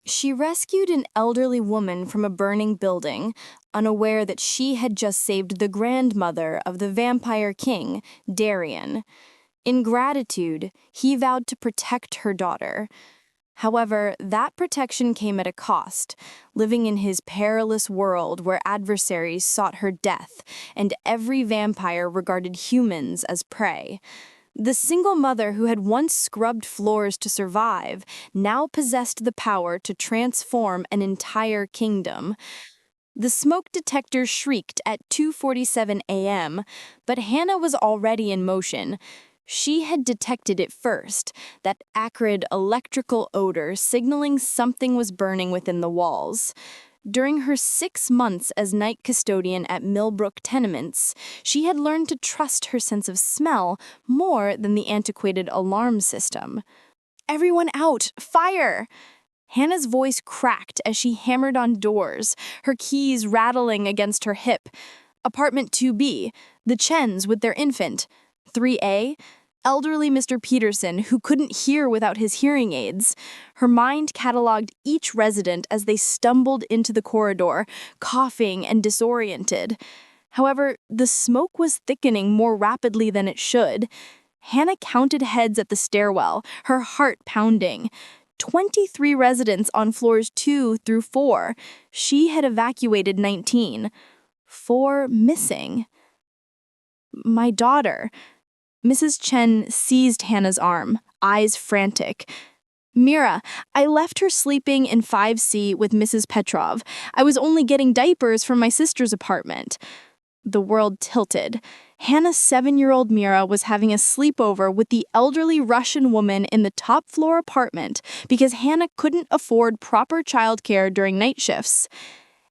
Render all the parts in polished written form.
She rescued an elderly woman from a burning building, unaware that she had just saved the grandmother of the vampire king, Darian. In gratitude, he vowed to protect her daughter. However, that protection came at a cost, living in his perilous world where adversaries sought her death and every vampire regarded humans as prey. The single mother who had once scrubbed floors to survive now possessed the power to transform an entire kingdom. The smoke detector shrieked at 2:47 a.m., but Hannah was already in motion. She had detected it first, that acrid electrical odor signaling something was burning within the walls. During her 6 months as night custodian at Millbrook Tenements, she had learned to trust her sense of smell more than the antiquated alarm system. "Everyone out! Fire!" Hannah's voice cracked as she hammered on doors, her keys rattling against her hip. Apartment 2B, the Chens with their infant. 3A, elderly Mr. Peterson, who couldn't hear without his hearing aids. Her mind cataloged each resident as they stumbled into the corridor, coughing and disoriented. However, the smoke was thickening more rapidly than it should. Hannah counted heads at the stairwell, her heart pounding. 23 residents on floors 2 through 4. She had evacuated 19. 4 missing. My daughter. Mrs. Chen seized Hannah's arm, eyes frantic. "Mira, I left her sleeping in 5C with Mrs. Petrov. I was only getting diapers from my sister's apartment." The world tilted. Hannah's 7-year-old Mira was having a sleepover with the elderly Russian woman in the top-floor apartment because Hannah couldn't afford proper childcare during night shifts.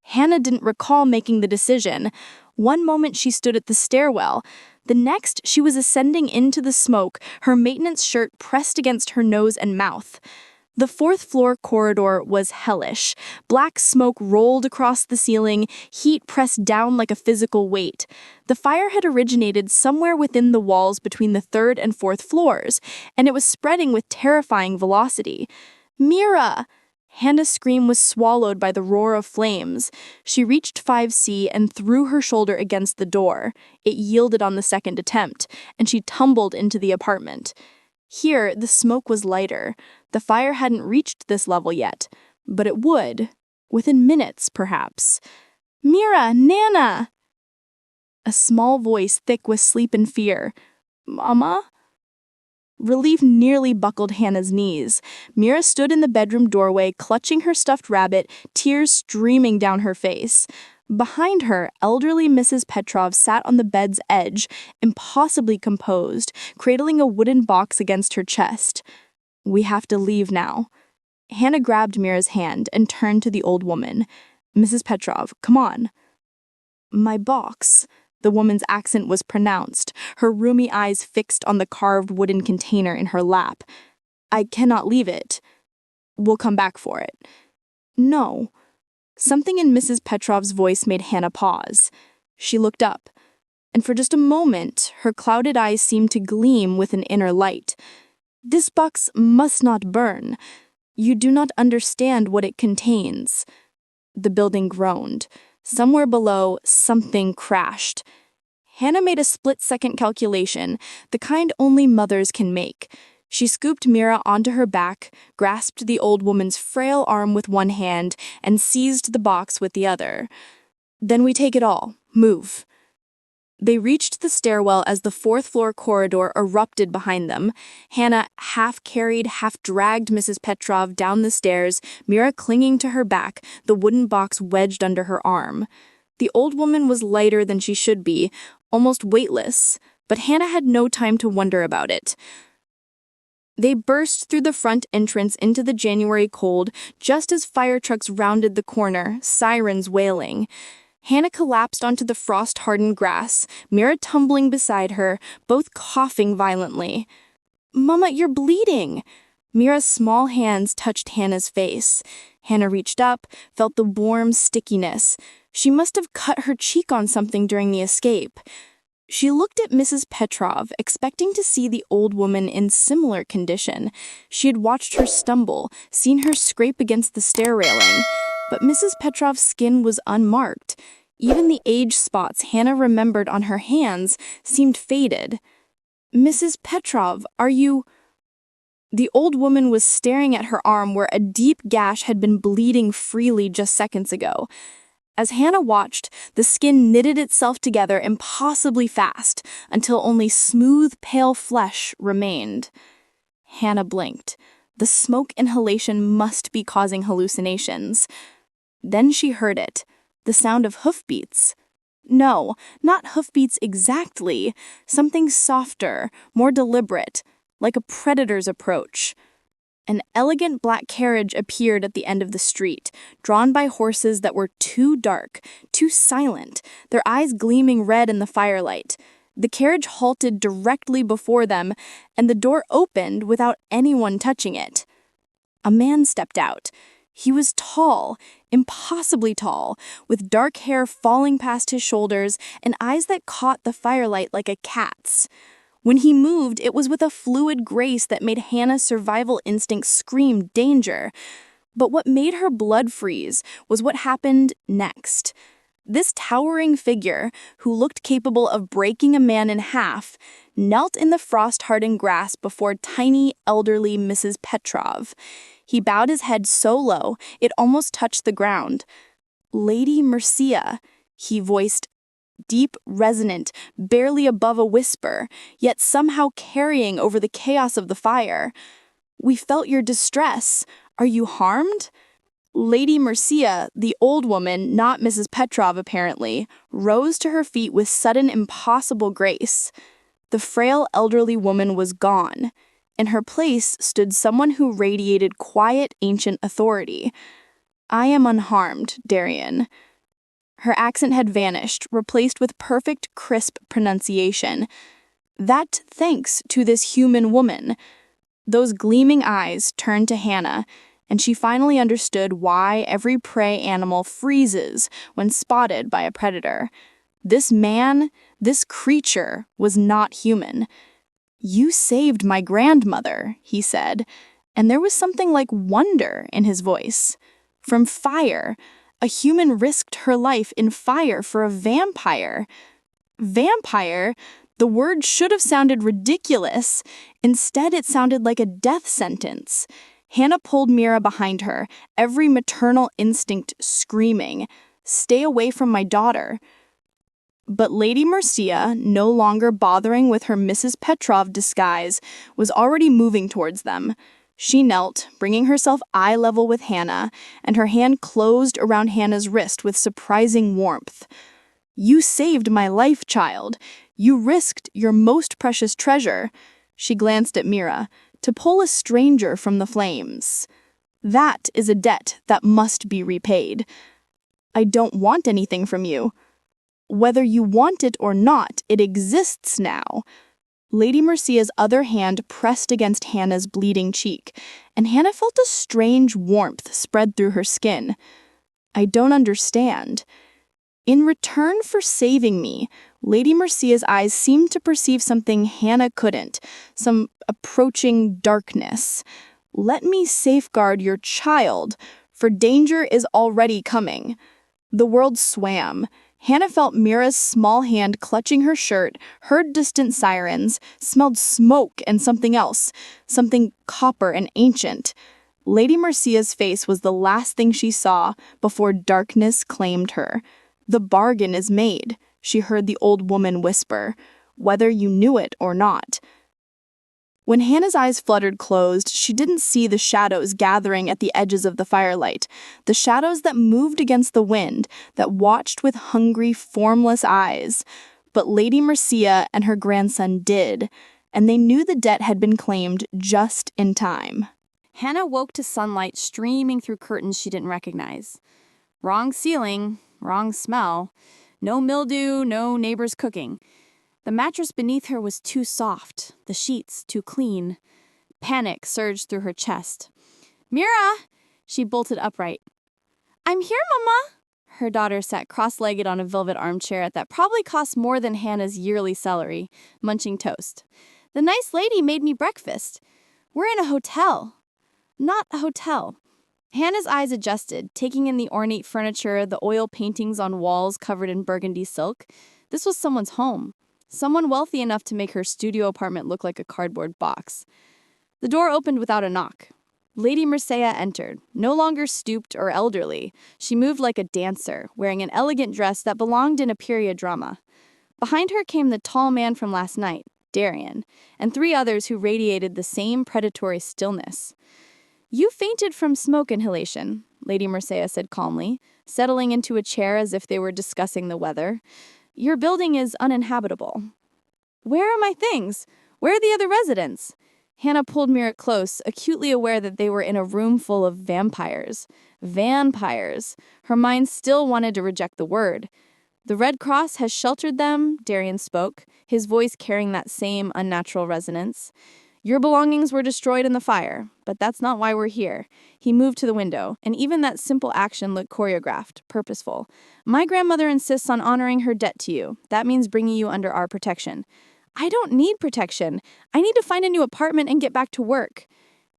Hannah didn't recall making the decision. One moment she stood at the stairwell. The next, she was ascending into the smoke, her maintenance shirt pressed against her nose and mouth. The 4th-floor corridor was hellish. Black smoke rolled across the ceiling, heat pressed down like a physical weight. The fire had originated somewhere within the walls between the 3rd and 4th floors, and it was spreading with terrifying velocity. "Mira!" Hannah's scream was swallowed by the roar of flames. She reached 5C and threw her shoulder against the door. It yielded on the second attempt, and she tumbled into the apartment. Here, the smoke was lighter. The fire hadn't reached this level yet, but it would, within minutes, perhaps. "Mira, Nana!" A small voice thick with sleep and fear. "Mama?" Relief nearly buckled Hannah's knees. Mira stood in the bedroom doorway, clutching her stuffed rabbit, tears streaming down her face. Behind her, elderly Mrs. Petrov sat on the bed's edge, impossibly composed, cradling a wooden box against her chest. "We have to leave now." Hannah grabbed Mira's hand and turned to the old woman. "Mrs. Petrov, come on." "My box." The woman's accent was pronounced, her roomy eyes fixed on the carved wooden container in her lap. "I cannot leave it." "We'll come back for it." "No." Something in Mrs. Petrov's voice made Hannah pause. She looked up, and for just a moment, her clouded eyes seemed to gleam with an inner light. "This box must not burn. You do not understand what it contains." The building groaned. Somewhere below, something crashed. Hannah made a split-second calculation, the kind only mothers can make. She scooped Mira onto her back, grasped the old woman's frail arm with one hand, and seized the box with the other. "Then we take it all. Move." They reached the stairwell as the 4th-floor corridor erupted behind them. Hannah half-carried, half-dragged Mrs. Petrov down the stairs, Mira clinging to her back, the wooden box wedged under her arm. The old woman was lighter than she should be, almost weightless, but Hannah had no time to wonder about it. They burst through the front entrance into the January cold just as fire trucks rounded the corner, sirens wailing. Hannah collapsed onto the frost-hardened grass, Mira tumbling beside her, both coughing violently. "Mama, you're bleeding!" Mira's small hands touched Hannah's face. Hannah reached up, felt the warm stickiness. She must have cut her cheek on something during the escape. She looked at Mrs. Petrov, expecting to see the old woman in similar condition. She had watched her stumble, seen her scrape against the stair railing, but Mrs. Petrov's skin was unmarked. Even the age spots Hannah remembered on her hands seemed faded. "Mrs. Petrov, are you—" The old woman was staring at her arm where a deep gash had been bleeding freely just seconds ago. As Hannah watched, the skin knitted itself together impossibly fast until only smooth, pale flesh remained. Hannah blinked. The smoke inhalation must be causing hallucinations. Then she heard it, the sound of hoofbeats. No, not hoofbeats exactly, something softer, more deliberate, like a predator's approach. An elegant black carriage appeared at the end of the street, drawn by horses that were too dark, too silent, their eyes gleaming red in the firelight. The carriage halted directly before them, and the door opened without anyone touching it. A man stepped out. He was tall, impossibly tall, with dark hair falling past his shoulders and eyes that caught the firelight like a cat's. When he moved, it was with a fluid grace that made Hannah's survival instinct scream danger. But what made her blood freeze was what happened next. This towering figure, who looked capable of breaking a man in half, knelt in the frost-hardened grass before tiny, elderly Mrs. Petrov. He bowed his head so low it almost touched the ground. "Lady Mercia," he voiced, deep, resonant, barely above a whisper, yet somehow carrying over the chaos of the fire. "We felt your distress. Are you harmed?" Lady Mercia, the old woman, not Mrs. Petrov apparently, rose to her feet with sudden impossible grace. The frail elderly woman was gone. In her place stood someone who radiated quiet, ancient authority. "I am unharmed, Darian." Her accent had vanished, replaced with perfect, crisp pronunciation. "That thanks to this human woman." Those gleaming eyes turned to Hannah, and she finally understood why every prey animal freezes when spotted by a predator. This man, this creature, was not human. "You saved my grandmother," he said, and there was something like wonder in his voice. "From fire. A human risked her life in fire for a vampire." Vampire? The word should have sounded ridiculous. Instead, it sounded like a death sentence. Hannah pulled Mira behind her, every maternal instinct screaming, "Stay away from my daughter." But Lady Mercia, no longer bothering with her Mrs. Petrov disguise, was already moving towards them. She knelt, bringing herself eye level with Hannah, and her hand closed around Hannah's wrist with surprising warmth. "You saved my life, child. You risked your most precious treasure," she glanced at Mira, "to pull a stranger from the flames. That is a debt that must be repaid. I don't want anything from you. Whether you want it or not, it exists now." Lady Mercia's other hand pressed against Hannah's bleeding cheek, and Hannah felt a strange warmth spread through her skin. "I don't understand." In return for saving me, Lady Mercia's eyes seemed to perceive something Hannah couldn't, some approaching darkness. "Let me safeguard your child, for danger is already coming." The world swam. Hannah felt Mira's small hand clutching her shirt, heard distant sirens, smelled smoke and something else, something copper and ancient. Lady Mercia's face was the last thing she saw before darkness claimed her. "The bargain is made," she heard the old woman whisper, "whether you knew it or not." When Hannah's eyes fluttered closed, she didn't see the shadows gathering at the edges of the firelight, the shadows that moved against the wind, that watched with hungry, formless eyes. But Lady Mercia and her grandson did, and they knew the debt had been claimed just in time. Hannah woke to sunlight streaming through curtains she didn't recognize. Wrong ceiling, wrong smell. No mildew, no neighbors cooking. The mattress beneath her was too soft, the sheets too clean. Panic surged through her chest. "Mira!" She bolted upright. "I'm here, Mama!" Her daughter sat cross-legged on a velvet armchair that probably cost more than Hannah's yearly salary, munching toast. The nice lady made me breakfast. We're in a hotel. Not a hotel. Hannah's eyes adjusted, taking in the ornate furniture, the oil paintings on walls covered in burgundy silk. This was someone's home. Someone wealthy enough to make her studio apartment look like a cardboard box. The door opened without a knock. Lady Mercia entered, no longer stooped or elderly. She moved like a dancer, wearing an elegant dress that belonged in a period drama. Behind her came the tall man from last night, Darian, and 3 others who radiated the same predatory stillness. "You fainted from smoke inhalation," Lady Mercia said calmly, settling into a chair as if they were discussing the weather. "Your building is uninhabitable." "Where are my things? Where are the other residents?" Hannah pulled Mira close, acutely aware that they were in a room full of vampires. Vampires. Her mind still wanted to reject the word. "The Red Cross has sheltered them," Darian spoke, his voice carrying that same unnatural resonance. "Your belongings were destroyed in the fire, but that's not why we're here." He moved to the window, and even that simple action looked choreographed, purposeful. "My grandmother insists on honoring her debt to you. That means bringing you under our protection." "I don't need protection. I need to find a new apartment and get back to work."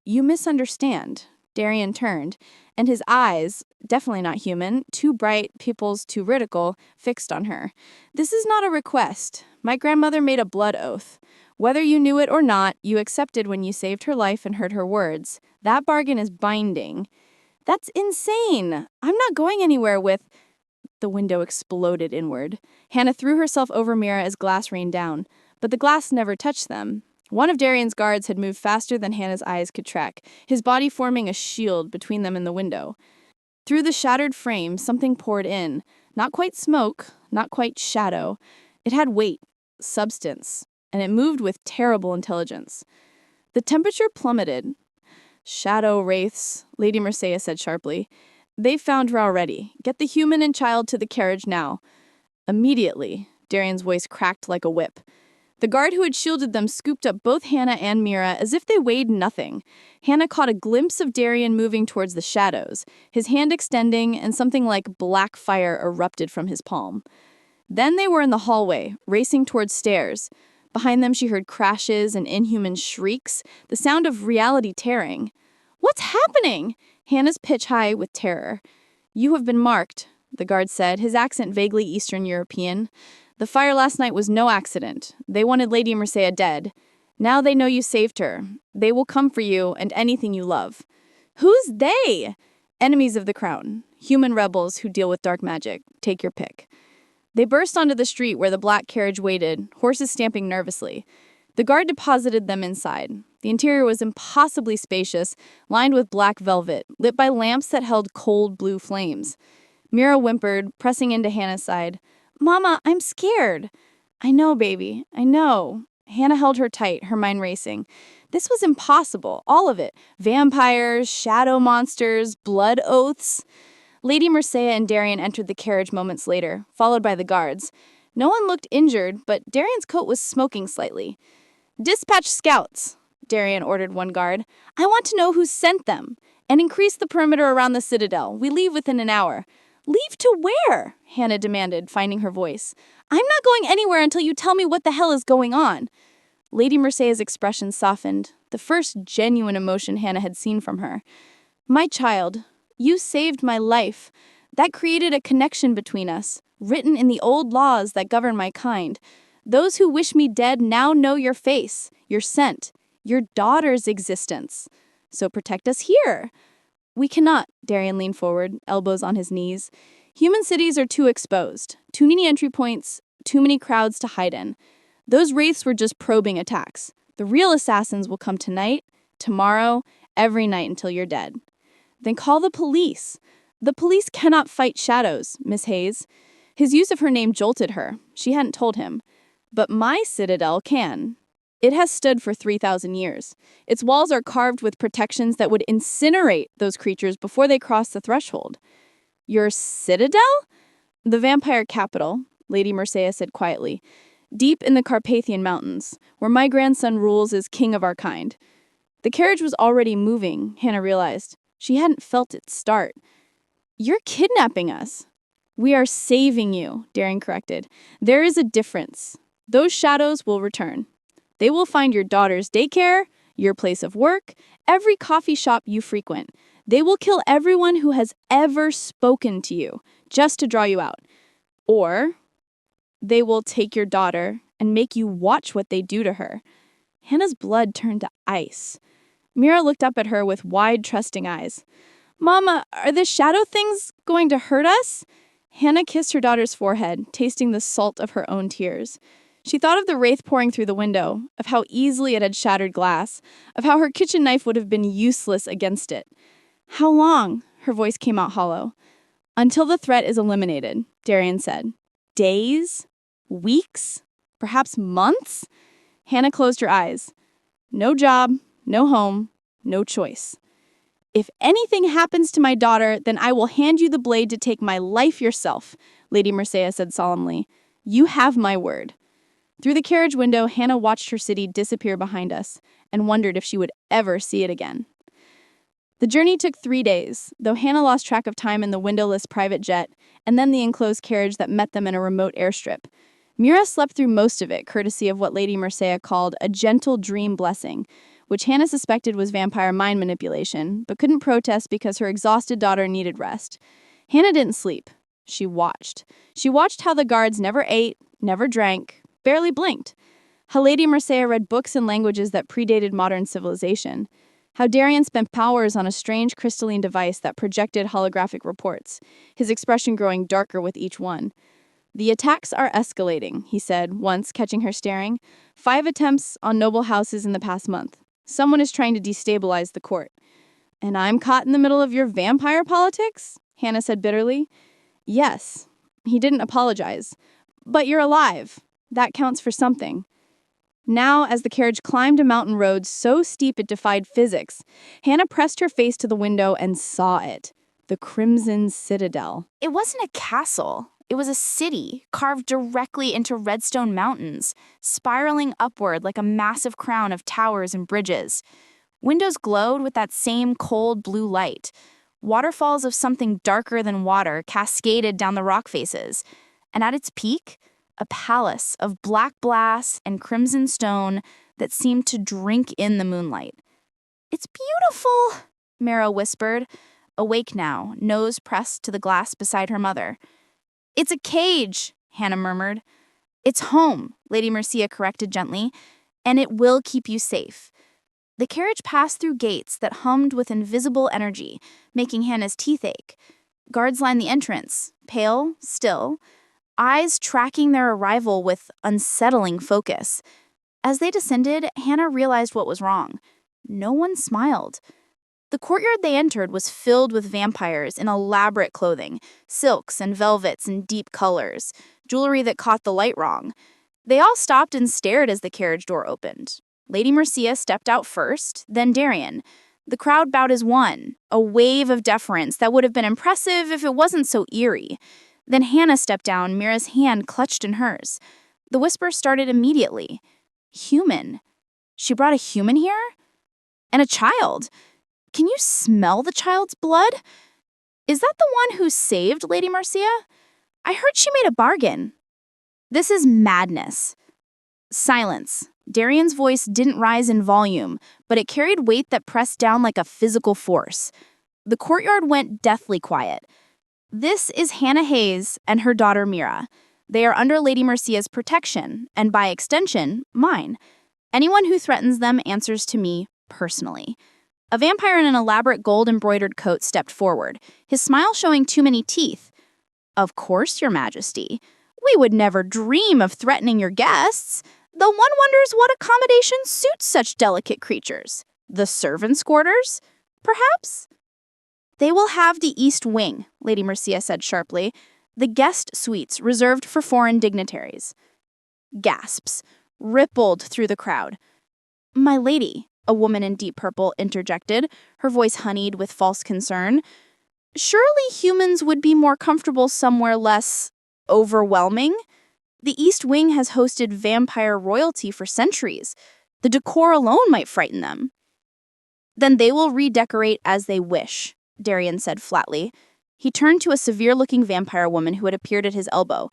"You misunderstand." Darian turned, and his eyes, definitely not human, too bright, pupils too vertical, fixed on her. "This is not a request. My grandmother made a blood oath. Whether you knew it or not, you accepted when you saved her life and heard her words. That bargain is binding." "That's insane. I'm not going anywhere with—" The window exploded inward. Hannah threw herself over Mira as glass rained down. But the glass never touched them. One of Darian's guards had moved faster than Hannah's eyes could track, his body forming a shield between them and the window. Through the shattered frame, something poured in. Not quite smoke, not quite shadow. It had weight, substance, and it moved with terrible intelligence. The temperature plummeted. "Shadow wraiths," Lady Mercia said sharply. "They've found her already. Get the human and child to the carriage now." Immediately, Darian's voice cracked like a whip. The guard who had shielded them scooped up both Hannah and Mira as if they weighed nothing. Hannah caught a glimpse of Darian moving towards the shadows, his hand extending, and something like black fire erupted from his palm. Then they were in the hallway, racing towards stairs. Behind them she heard crashes and inhuman shrieks, the sound of reality tearing. "What's happening?" Hannah's pitch high with terror. "You have been marked," the guard said, his accent vaguely Eastern European. "The fire last night was no accident. They wanted Lady Mercia dead. Now they know you saved her. They will come for you and anything you love." "Who's they?" "Enemies of the crown. Human rebels who deal with dark magic. Take your pick." They burst onto the street where the black carriage waited, horses stamping nervously. The guard deposited them inside. The interior was impossibly spacious, lined with black velvet, lit by lamps that held cold blue flames. Mira whimpered, pressing into Hannah's side. "Mama, I'm scared." "I know, baby, I know." Hannah held her tight, her mind racing. This was impossible, all of it. Vampires, shadow monsters, blood oaths. Lady Mercia and Darian entered the carriage moments later, followed by the guards. No one looked injured, but Darian's coat was smoking slightly. "Dispatch scouts," Darian ordered one guard. "I want to know who sent them. And increase the perimeter around the citadel. We leave within an hour." "Leave to where?" Hannah demanded, finding her voice. "I'm not going anywhere until you tell me what the hell is going on." Lady Mercia's expression softened, the first genuine emotion Hannah had seen from her. "My child, you saved my life. That created a connection between us, written in the old laws that govern my kind. Those who wish me dead now know your face, your scent, your daughter's existence. So protect us here." "We cannot," Darian leaned forward, elbows on his knees. "Human cities are too exposed. Too many entry points, too many crowds to hide in. Those wraiths were just probing attacks. The real assassins will come tonight, tomorrow, every night until you're dead." "Then call the police." "The police cannot fight shadows, Miss Hayes." His use of her name jolted her. She hadn't told him. "But my citadel can. It has stood for 3,000 years. Its walls are carved with protections that would incinerate those creatures before they cross the threshold." "Your citadel?" "The vampire capital," Lady Mercia said quietly. "Deep in the Carpathian Mountains, where my grandson rules as king of our kind." The carriage was already moving, Hannah realized. She hadn't felt it start. "You're kidnapping us." We are saving you, Darian corrected. There is a difference. Those shadows will return. They will find your daughter's daycare, your place of work, every coffee shop you frequent. They will kill everyone who has ever spoken to you, just to draw you out. Or they will take your daughter and make you watch what they do to her. Hannah's blood turned to ice. Mira looked up at her with wide, trusting eyes. Mama, are the shadow things going to hurt us? Hannah kissed her daughter's forehead, tasting the salt of her own tears. She thought of the wraith pouring through the window, of how easily it had shattered glass, of how her kitchen knife would have been useless against it. How long? Her voice came out hollow. Until the threat is eliminated, Darian said. Days? Weeks? Perhaps months? Hannah closed her eyes. No job, no home, no choice. If anything happens to my daughter, then I will hand you the blade to take my life yourself, Lady Mercia said solemnly. You have my word. Through the carriage window, Hannah watched her city disappear behind us and wondered if she would ever see it again. The journey took 3 days, though Hannah lost track of time in the windowless private jet and then the enclosed carriage that met them in a remote airstrip. Mira slept through most of it, courtesy of what Lady Mercia called a gentle dream blessing, which Hannah suspected was vampire mind manipulation, but couldn't protest because her exhausted daughter needed rest. Hannah didn't sleep. She watched. She watched how the guards never ate, never drank, barely blinked. How Lady Mercia read books in languages that predated modern civilization. How Darian spent hours on a strange crystalline device that projected holographic reports, his expression growing darker with each one. The attacks are escalating, he said, once catching her staring. 5 attempts on noble houses in the past month. Someone is trying to destabilize the court. And I'm caught in the middle of your vampire politics? Hannah said bitterly. Yes. He didn't apologize. But you're alive. That counts for something. Now, as the carriage climbed a mountain road so steep it defied physics, Hannah pressed her face to the window and saw it. The Crimson Citadel. It wasn't a castle. It was a city carved directly into redstone mountains, spiraling upward like a massive crown of towers and bridges. Windows glowed with that same cold blue light. Waterfalls of something darker than water cascaded down the rock faces. And at its peak, a palace of black glass and crimson stone that seemed to drink in the moonlight. It's beautiful, Mara whispered, awake now, nose pressed to the glass beside her mother. It's a cage, Hannah murmured. It's home, Lady Mercia corrected gently, and it will keep you safe. The carriage passed through gates that hummed with invisible energy, making Hannah's teeth ache. Guards lined the entrance, pale, still, eyes tracking their arrival with unsettling focus. As they descended, Hannah realized what was wrong. No one smiled. The courtyard they entered was filled with vampires in elaborate clothing, silks and velvets in deep colors, jewelry that caught the light wrong. They all stopped and stared as the carriage door opened. Lady Mercia stepped out first, then Darian. The crowd bowed as one, a wave of deference that would have been impressive if it wasn't so eerie. Then Hannah stepped down, Mira's hand clutched in hers. The whisper started immediately. Human. She brought a human here? And a child. Can you smell the child's blood? Is that the one who saved Lady Mercia? I heard she made a bargain. This is madness. Silence. Darian's voice didn't rise in volume, but it carried weight that pressed down like a physical force. The courtyard went deathly quiet. This is Hannah Hayes and her daughter Mira. They are under Lady Mercia's protection, and by extension, mine. Anyone who threatens them answers to me personally. A vampire in an elaborate gold-embroidered coat stepped forward, his smile showing too many teeth. Of course, Your Majesty. We would never dream of threatening your guests, though one wonders what accommodation suits such delicate creatures. The servants' quarters? Perhaps? They will have the East Wing, Lady Mercia said sharply, the guest suites reserved for foreign dignitaries. Gasps rippled through the crowd. My lady, a woman in deep purple interjected, her voice honeyed with false concern. Surely humans would be more comfortable somewhere less overwhelming? The East Wing has hosted vampire royalty for centuries. The decor alone might frighten them. Then they will redecorate as they wish, Darian said flatly. He turned to a severe-looking vampire woman who had appeared at his elbow.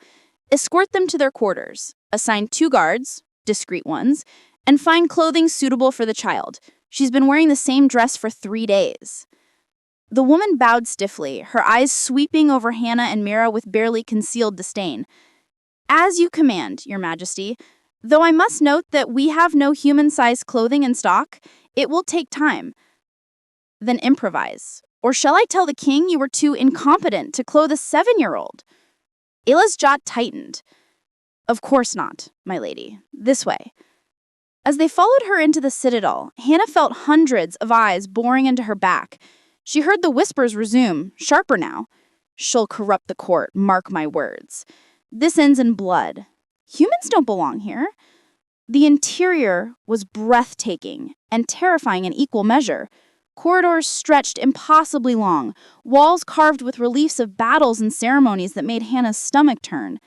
Escort them to their quarters. Assign 2 guards, discreet ones, and find clothing suitable for the child. She's been wearing the same dress for 3 days. The woman bowed stiffly, her eyes sweeping over Hannah and Mira with barely concealed disdain. As you command, Your Majesty. Though I must note that we have no human-sized clothing in stock, it will take time. Then improvise. Or shall I tell the king you were too incompetent to clothe a 7-year-old? Ayla's jaw tightened. Of course not, my lady. This way. As they followed her into the citadel, Hannah felt hundreds of eyes boring into her back. She heard the whispers resume, sharper now. She'll corrupt the court, mark my words. This ends in blood. Humans don't belong here. The interior was breathtaking and terrifying in equal measure. Corridors stretched impossibly long, walls carved with reliefs of battles and ceremonies that made Hannah's stomach turn.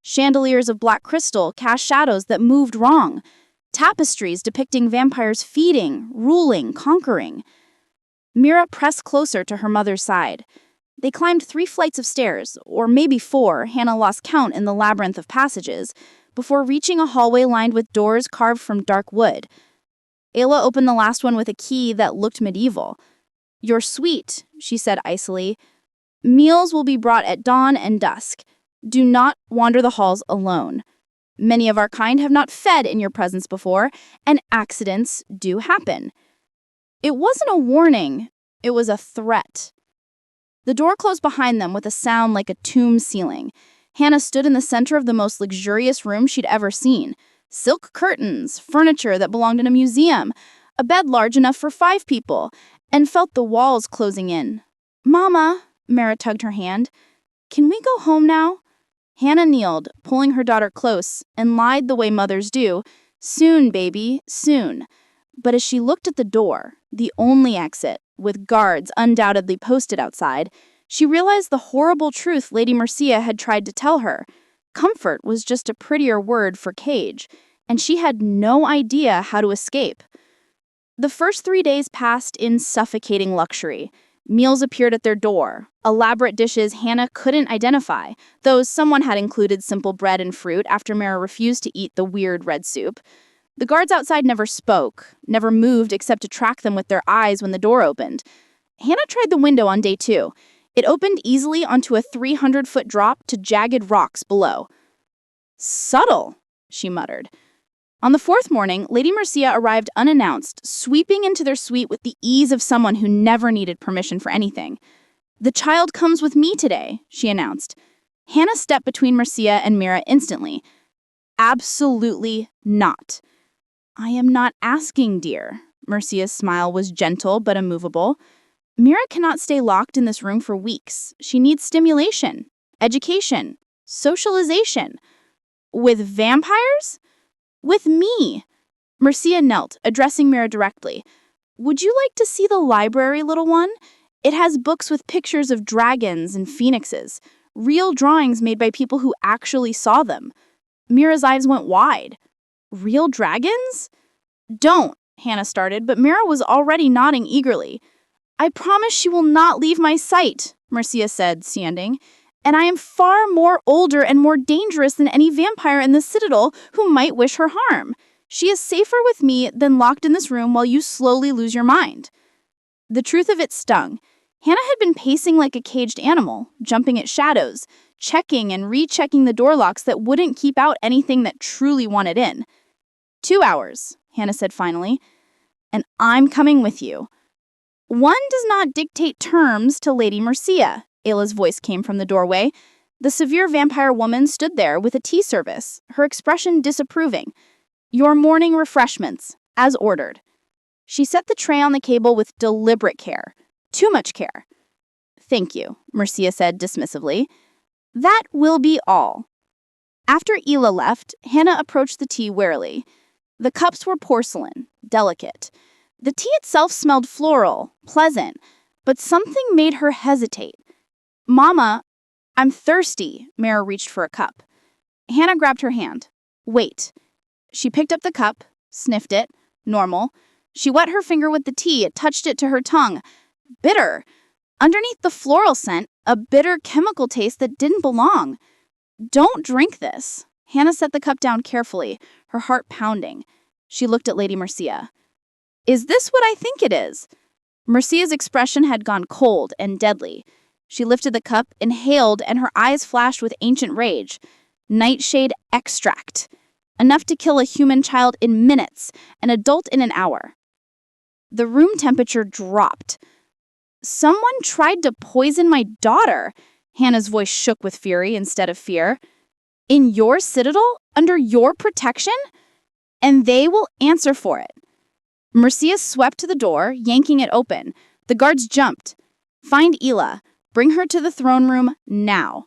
Chandeliers of black crystal cast shadows that moved wrong. Tapestries depicting vampires feeding, ruling, conquering. Mira pressed closer to her mother's side. They climbed 3 flights of stairs, or maybe 4, Hannah lost count in the labyrinth of passages, before reaching a hallway lined with doors carved from dark wood. Ayla opened the last one with a key that looked medieval. Your suite, she said icily. Meals will be brought at dawn and dusk. Do not wander the halls alone. Many of our kind have not fed in your presence before, and accidents do happen. It wasn't a warning, it was a threat. The door closed behind them with a sound like a tomb ceiling. Hannah stood in the center of the most luxurious room she'd ever seen. Silk curtains, furniture that belonged in a museum, a bed large enough for 5 people, and felt the walls closing in. Mama, Mira tugged her hand. Can we go home now? Hannah kneeled, pulling her daughter close, and lied the way mothers do. Soon, baby, soon. But as she looked at the door, the only exit, with guards undoubtedly posted outside, she realized the horrible truth Lady Mercia had tried to tell her. Comfort was just a prettier word for cage, and she had no idea how to escape. The first 3 days passed in suffocating luxury. Meals appeared at their door, elaborate dishes Hannah couldn't identify, though someone had included simple bread and fruit after Mira refused to eat the weird red soup. The guards outside never spoke, never moved except to track them with their eyes when the door opened. Hannah tried the window on day 2. It opened easily onto a 300-foot drop to jagged rocks below. Subtle, she muttered. On the 4th morning, Lady Mercia arrived unannounced, sweeping into their suite with the ease of someone who never needed permission for anything. The child comes with me today, she announced. Hannah stepped between Mercia and Mira instantly. Absolutely not. I am not asking, dear. Mercia's smile was gentle but immovable. Mira cannot stay locked in this room for weeks. She needs stimulation, education, socialization. With vampires? With me. Mercia knelt, addressing Mira directly. Would you like to see the library, little one? It has books with pictures of dragons and phoenixes, real drawings made by people who actually saw them. Mira's eyes went wide. Real dragons? Don't, Hannah started, but Mira was already nodding eagerly. I promise she will not leave my sight, Mercia said, standing. And I am far more older and more dangerous than any vampire in the citadel who might wish her harm. She is safer with me than locked in this room while you slowly lose your mind. The truth of it stung. Hannah had been pacing like a caged animal, jumping at shadows, checking and rechecking the door locks that wouldn't keep out anything that truly wanted in. 2 hours, Hannah said finally, and I'm coming with you. One does not dictate terms to Lady Mercia, Ayla's voice came from the doorway. The severe vampire woman stood there with a tea service, her expression disapproving. Your morning refreshments, as ordered. She set the tray on the cable with deliberate care. Too much care. Thank you, Mercia said dismissively. That will be all. After Ayla left, Hannah approached the tea warily. The cups were porcelain, delicate. The tea itself smelled floral, pleasant, but something made her hesitate. Mama, I'm thirsty, Mira reached for a cup. Hannah grabbed her hand. Wait. She picked up the cup, sniffed it, normal. She wet her finger with the tea, touched it to her tongue. Bitter. Underneath the floral scent, a bitter chemical taste that didn't belong. Don't drink this. Hannah set the cup down carefully, her heart pounding. She looked at Lady Mercia. Is this what I think it is? Mercia's expression had gone cold and deadly. She lifted the cup, inhaled, and her eyes flashed with ancient rage. Nightshade extract. Enough to kill a human child in minutes, an adult in an hour. The room temperature dropped. Someone tried to poison my daughter. Hannah's voice shook with fury instead of fear. In your citadel? Under your protection? And they will answer for it. Mercia swept to the door, yanking it open. The guards jumped. Find Ela. Bring her to the throne room now.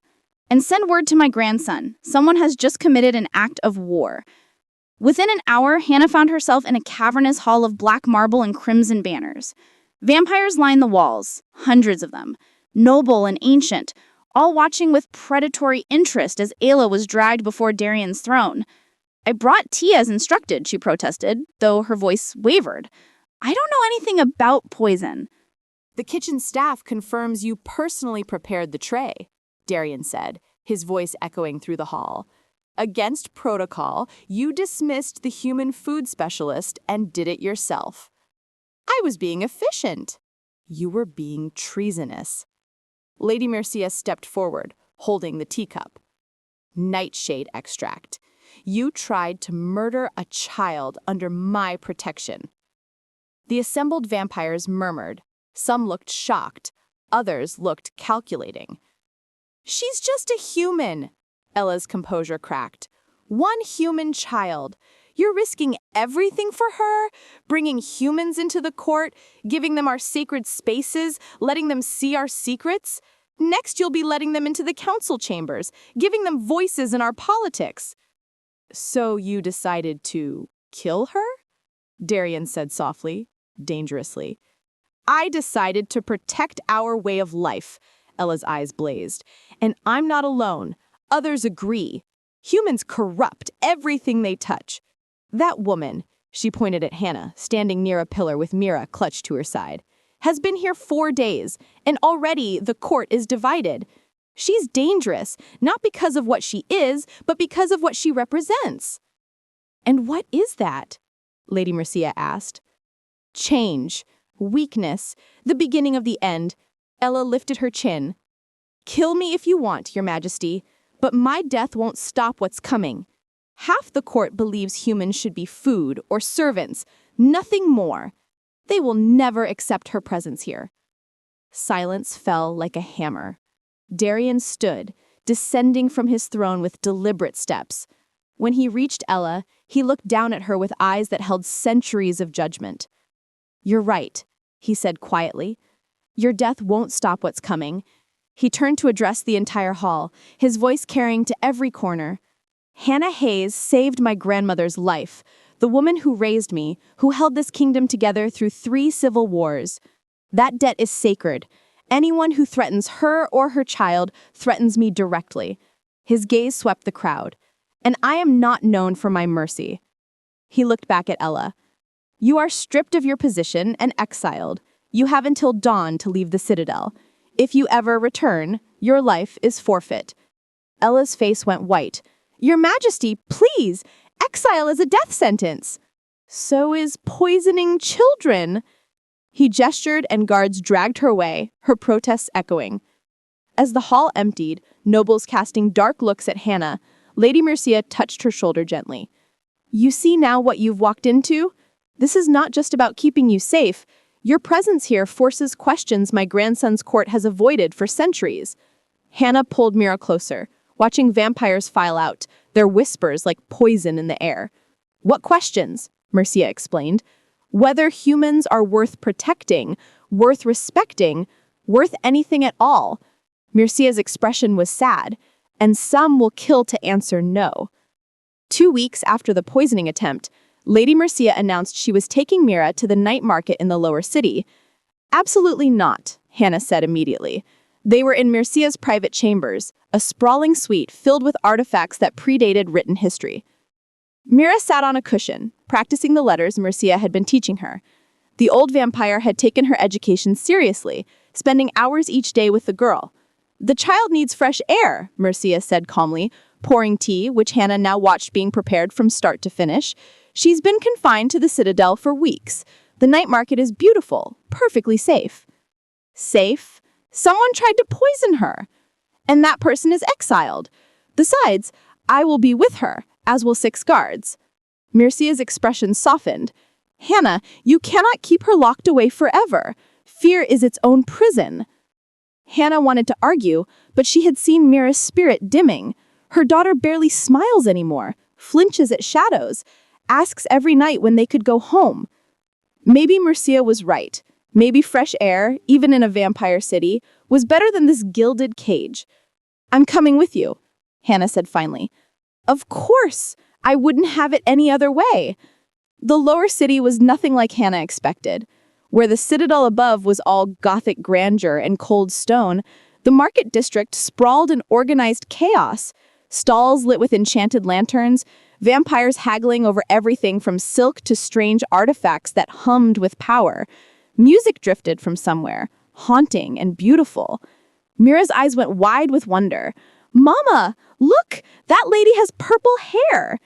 And send word to my grandson. Someone has just committed an act of war. Within an hour, Hannah found herself in a cavernous hall of black marble and crimson banners. Vampires lined the walls, hundreds of them, noble and ancient, all watching with predatory interest as Ayla was dragged before Darian's throne. I brought tea as instructed, she protested, though her voice wavered. I don't know anything about poison. The kitchen staff confirms you personally prepared the tray, Darian said, his voice echoing through the hall. Against protocol, you dismissed the human food specialist and did it yourself. I was being efficient. You were being treasonous. Lady Mercia stepped forward, holding the teacup. Nightshade extract. You tried to murder a child under my protection. The assembled vampires murmured. Some looked shocked. Others looked calculating. She's just a human, Ella's composure cracked. One human child. You're risking everything for her, bringing humans into the court, giving them our sacred spaces, letting them see our secrets. Next, you'll be letting them into the council chambers, giving them voices in our politics. So you decided to kill her? Darian said softly, dangerously. I decided to protect our way of life, Ella's eyes blazed. And I'm not alone. Others agree. Humans corrupt everything they touch. That woman, she pointed at Hannah, standing near a pillar with Mira clutched to her side, has been here 4 days, and already the court is divided. She's dangerous, not because of what she is, but because of what she represents. And what is that? Lady Mercia asked. Change, weakness, the beginning of the end. Ella lifted her chin. Kill me if you want, Your Majesty, but my death won't stop what's coming. Half the court believes humans should be food or servants, nothing more. They will never accept her presence here. Silence fell like a hammer. Darian stood, descending from his throne with deliberate steps. When he reached Ella, he looked down at her with eyes that held centuries of judgment. You're right, he said quietly. Your death won't stop what's coming. He turned to address the entire hall, his voice carrying to every corner. Hannah Hayes saved my grandmother's life, the woman who raised me, who held this kingdom together through 3 civil wars. That debt is sacred. Anyone who threatens her or her child threatens me directly. His gaze swept the crowd. And I am not known for my mercy. He looked back at Ella. You are stripped of your position and exiled. You have until dawn to leave the citadel. If you ever return, your life is forfeit. Ella's face went white. Your Majesty, please! Exile is a death sentence. So is poisoning children. He gestured and guards dragged her away, her protests echoing. As the hall emptied, nobles casting dark looks at Hannah, Lady Mercia touched her shoulder gently. You see now what you've walked into? This is not just about keeping you safe. Your presence here forces questions my grandson's court has avoided for centuries. Hannah pulled Mira closer, watching vampires file out, their whispers like poison in the air. What questions? Mercia explained. Whether humans are worth protecting, worth respecting, worth anything at all. Mercia's expression was sad, and some will kill to answer no. 2 weeks after the poisoning attempt, Lady Mercia announced she was taking Mira to the night market in the lower city. Absolutely not, Hannah said immediately. They were in Mercia's private chambers, a sprawling suite filled with artifacts that predated written history. Mira sat on a cushion, practicing the letters Mercia had been teaching her. The old vampire had taken her education seriously, spending hours each day with the girl. "The child needs fresh air," Mercia said calmly, pouring tea, which Hannah now watched being prepared from start to finish. "She's been confined to the citadel for weeks. The night market is beautiful, perfectly safe." Safe? Someone tried to poison her. And that person is exiled. Besides, I will be with her, as will 6 guards. Mercia's expression softened. "Hannah, you cannot keep her locked away forever. Fear is its own prison." Hannah wanted to argue, but she had seen Mira's spirit dimming. Her daughter barely smiles anymore, flinches at shadows, asks every night when they could go home. Maybe Mercia was right. Maybe fresh air, even in a vampire city, was better than this gilded cage. "I'm coming with you," Hannah said finally. "Of course! I wouldn't have it any other way." The lower city was nothing like Hannah expected. Where the citadel above was all Gothic grandeur and cold stone, the market district sprawled in organized chaos. Stalls lit with enchanted lanterns, vampires haggling over everything from silk to strange artifacts that hummed with power. Music drifted from somewhere, haunting and beautiful. Mira's eyes went wide with wonder. "Mama, look! That lady has purple hair!"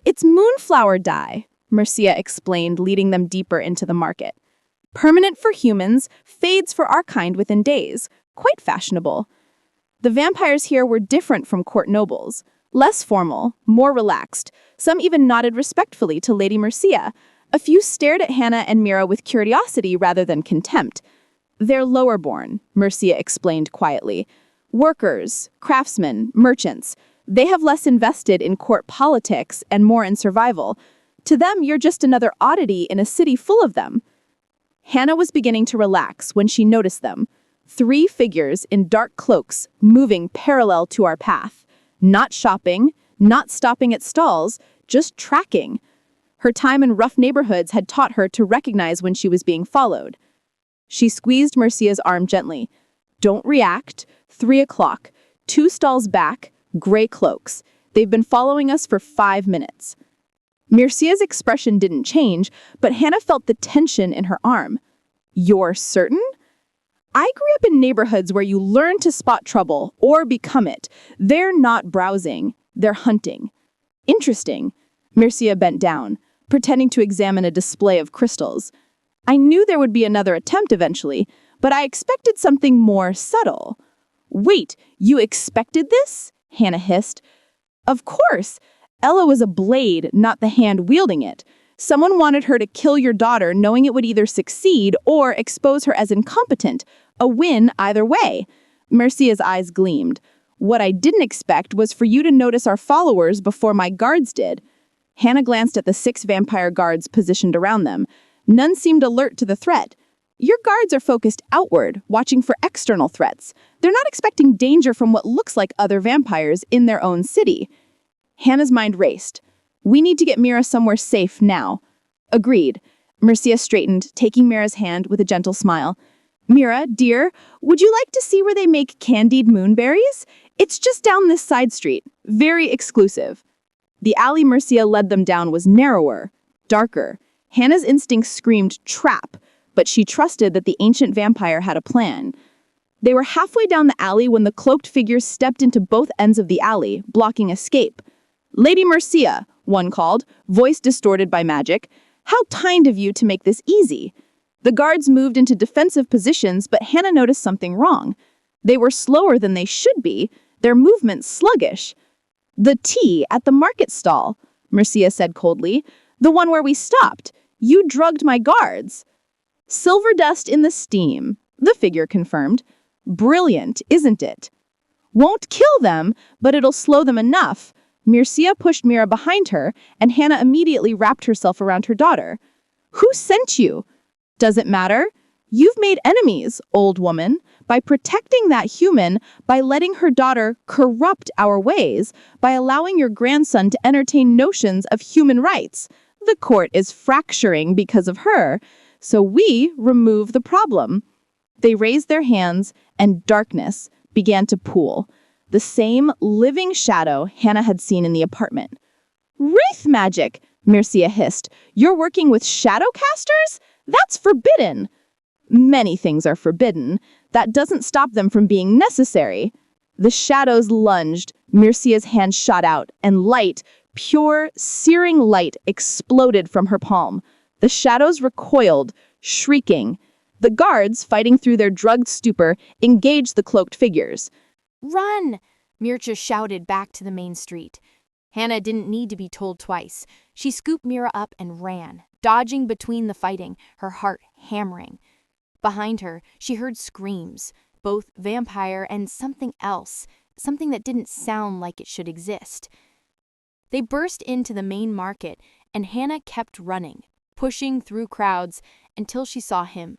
"It's moonflower dye," Mercia explained, leading them deeper into the market. "Permanent for humans, fades for our kind within days. Quite fashionable." The vampires here were different from court nobles. Less formal, more relaxed. Some even nodded respectfully to Lady Mercia. A few stared at Hannah and Mira with curiosity rather than contempt. "They're lower-born," Mercia explained quietly. "Workers, craftsmen, merchants. They have less invested in court politics and more in survival. To them, you're just another oddity in a city full of them." Hannah was beginning to relax when she noticed them. 3 figures in dark cloaks moving parallel to our path. Not shopping, not stopping at stalls, just tracking. Her time in rough neighborhoods had taught her to recognize when she was being followed. She squeezed Mercia's arm gently. "Don't react. 3 o'clock. 2 stalls back, gray cloaks. They've been following us for 5 minutes." Mercia's expression didn't change, but Hannah felt the tension in her arm. "You're certain?" "I grew up in neighborhoods where you learn to spot trouble or become it. They're not browsing, they're hunting." "Interesting." Mercia bent down, pretending to examine a display of crystals. "I knew there would be another attempt eventually, but I expected something more subtle." "Wait, you expected this?" Hannah hissed. "Of course. Ella was a blade, not the hand wielding it. Someone wanted her to kill your daughter knowing it would either succeed or expose her as incompetent. A win either way." Mercia's eyes gleamed. "What I didn't expect was for you to notice our followers before my guards did." Hannah glanced at the 6 vampire guards positioned around them. None seemed alert to the threat. "Your guards are focused outward, watching for external threats. They're not expecting danger from what looks like other vampires in their own city." Hannah's mind raced. "We need to get Mira somewhere safe now." "Agreed." Mercia straightened, taking Mira's hand with a gentle smile. "Mira, dear, would you like to see where they make candied moonberries? It's just down this side street. Very exclusive." The alley Mercia led them down was narrower, darker. Hannah's instincts screamed trap, but she trusted that the ancient vampire had a plan. They were halfway down the alley when the cloaked figures stepped into both ends of the alley, blocking escape. "Lady Mercia," one called, voice distorted by magic. "How kind of you to make this easy." The guards moved into defensive positions, but Hannah noticed something wrong. They were slower than they should be, their movements sluggish. "The tea at the market stall," Mercia said coldly. "The one where we stopped. You drugged my guards." "Silver dust in the steam," the figure confirmed. "Brilliant, isn't it?" "Won't kill them, but it'll slow them enough." Mercia pushed Mira behind her, and Hannah immediately wrapped herself around her daughter. "Who sent you?" "Does it matter? You've made enemies, old woman, by protecting that human, by letting her daughter corrupt our ways, by allowing your grandson to entertain notions of human rights. The court is fracturing because of her, so we remove the problem." They raised their hands, and darkness began to pool. The same living shadow Hannah had seen in the apartment. "Wraith magic," Mercia hissed. "You're working with shadow casters? That's forbidden." "Many things are forbidden," that doesn't stop them from being necessary. The shadows lunged, Mircea's hand shot out, and light, pure, searing light, exploded from her palm. The shadows recoiled, shrieking. The guards, fighting through their drugged stupor, engaged the cloaked figures. "Run!" Mircea shouted back to the main street. Hannah didn't need to be told twice. She scooped Mira up and ran, dodging between the fighting, her heart hammering. Behind her, she heard screams, both vampire and something else, something that didn't sound like it should exist. They burst into the main market, and Hannah kept running, pushing through crowds until she saw him,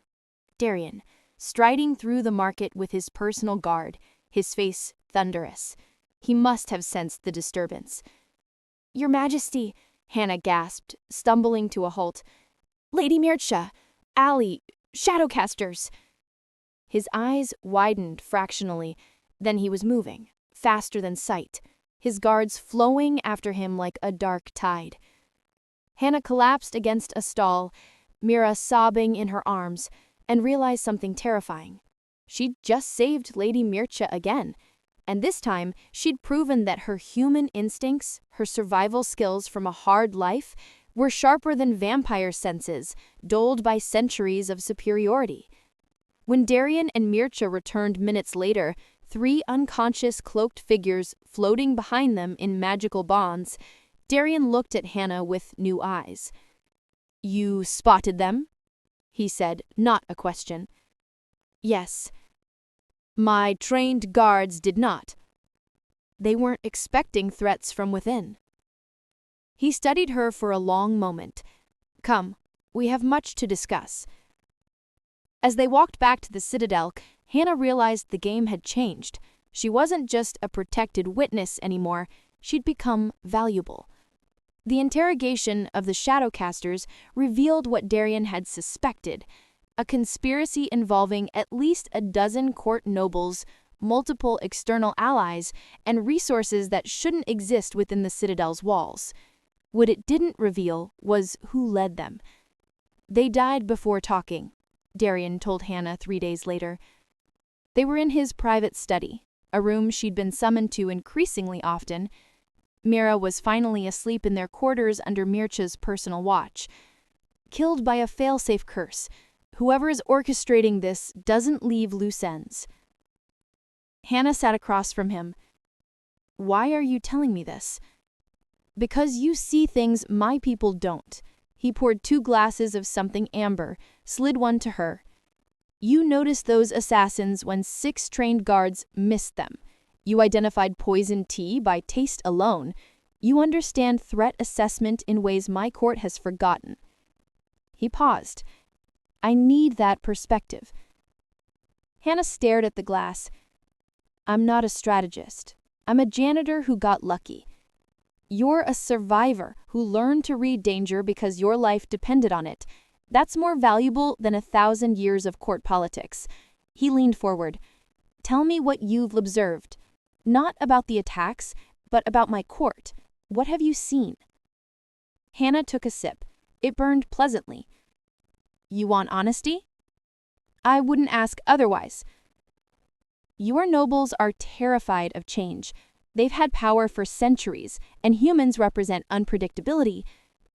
Darian, striding through the market with his personal guard, his face thunderous. He must have sensed the disturbance. "Your Majesty," Hannah gasped, stumbling to a halt. "Lady Mircea, Ali, Shadowcasters." His eyes widened fractionally, then he was moving, faster than sight, his guards flowing after him like a dark tide. Hannah collapsed against a stall, Mira sobbing in her arms, and realized something terrifying. She'd just saved Lady Mircea again, and this time she'd proven that her human instincts, her survival skills from a hard life, were sharper than vampire senses, dulled by centuries of superiority. When Darian and Mircea returned minutes later, 3 unconscious cloaked figures floating behind them in magical bonds, Darian looked at Hannah with new eyes. "You spotted them?" he said, not a question. "Yes. My trained guards did not. They weren't expecting threats from within." He studied her for a long moment. "Come, we have much to discuss." As they walked back to the Citadel, Hannah realized the game had changed. She wasn't just a protected witness anymore, she'd become valuable. The interrogation of the Shadowcasters revealed what Darian had suspected: a conspiracy involving at least a dozen court nobles, multiple external allies, and resources that shouldn't exist within the Citadel's walls. What it didn't reveal was who led them. "They died before talking," Darian told Hannah 3 days later. They were in his private study, a room she'd been summoned to increasingly often. Mira was finally asleep in their quarters under Mircea's personal watch. "Killed by a failsafe curse. Whoever is orchestrating this doesn't leave loose ends." Hannah sat across from him. "Why are you telling me this?" "Because you see things my people don't." He poured 2 glasses of something amber, slid one to her. "You noticed those assassins when 6 trained guards missed them. You identified poison tea by taste alone. You understand threat assessment in ways my court has forgotten." He paused. "I need that perspective." Hannah stared at the glass. "I'm not a strategist. I'm a janitor who got lucky. You're a survivor who learned to read danger because your life depended on it. That's more valuable than 1,000 years of court politics." He leaned forward. "Tell me what you've observed. Not about the attacks, but about my court. What have you seen?" Hannah took a sip. It burned pleasantly. "You want honesty?" "I wouldn't ask otherwise." "Your nobles are terrified of change. They've had power for centuries, and humans represent unpredictability.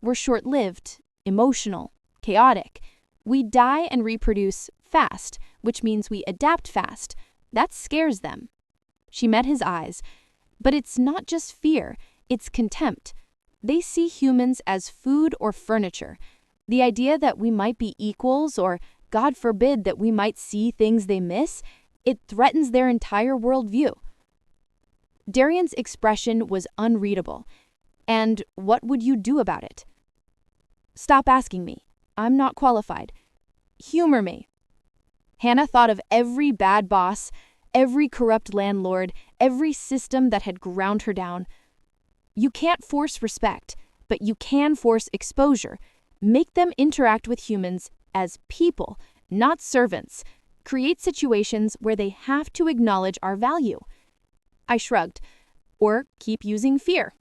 We're short-lived, emotional, chaotic. We die and reproduce fast, which means we adapt fast. That scares them." She met his eyes. "But it's not just fear, it's contempt. They see humans as food or furniture. The idea that we might be equals, or, God forbid, that we might see things they miss, it threatens their entire worldview." Darian's expression was unreadable. "And what would you do about it?" "Stop asking me. I'm not qualified. Humor me." Hannah thought of every bad boss, every corrupt landlord, every system that had ground her down. You can't force respect, but you can force exposure. Make them interact with humans as people, not servants. Create situations where they have to acknowledge our value." I shrugged. "Or keep using fear.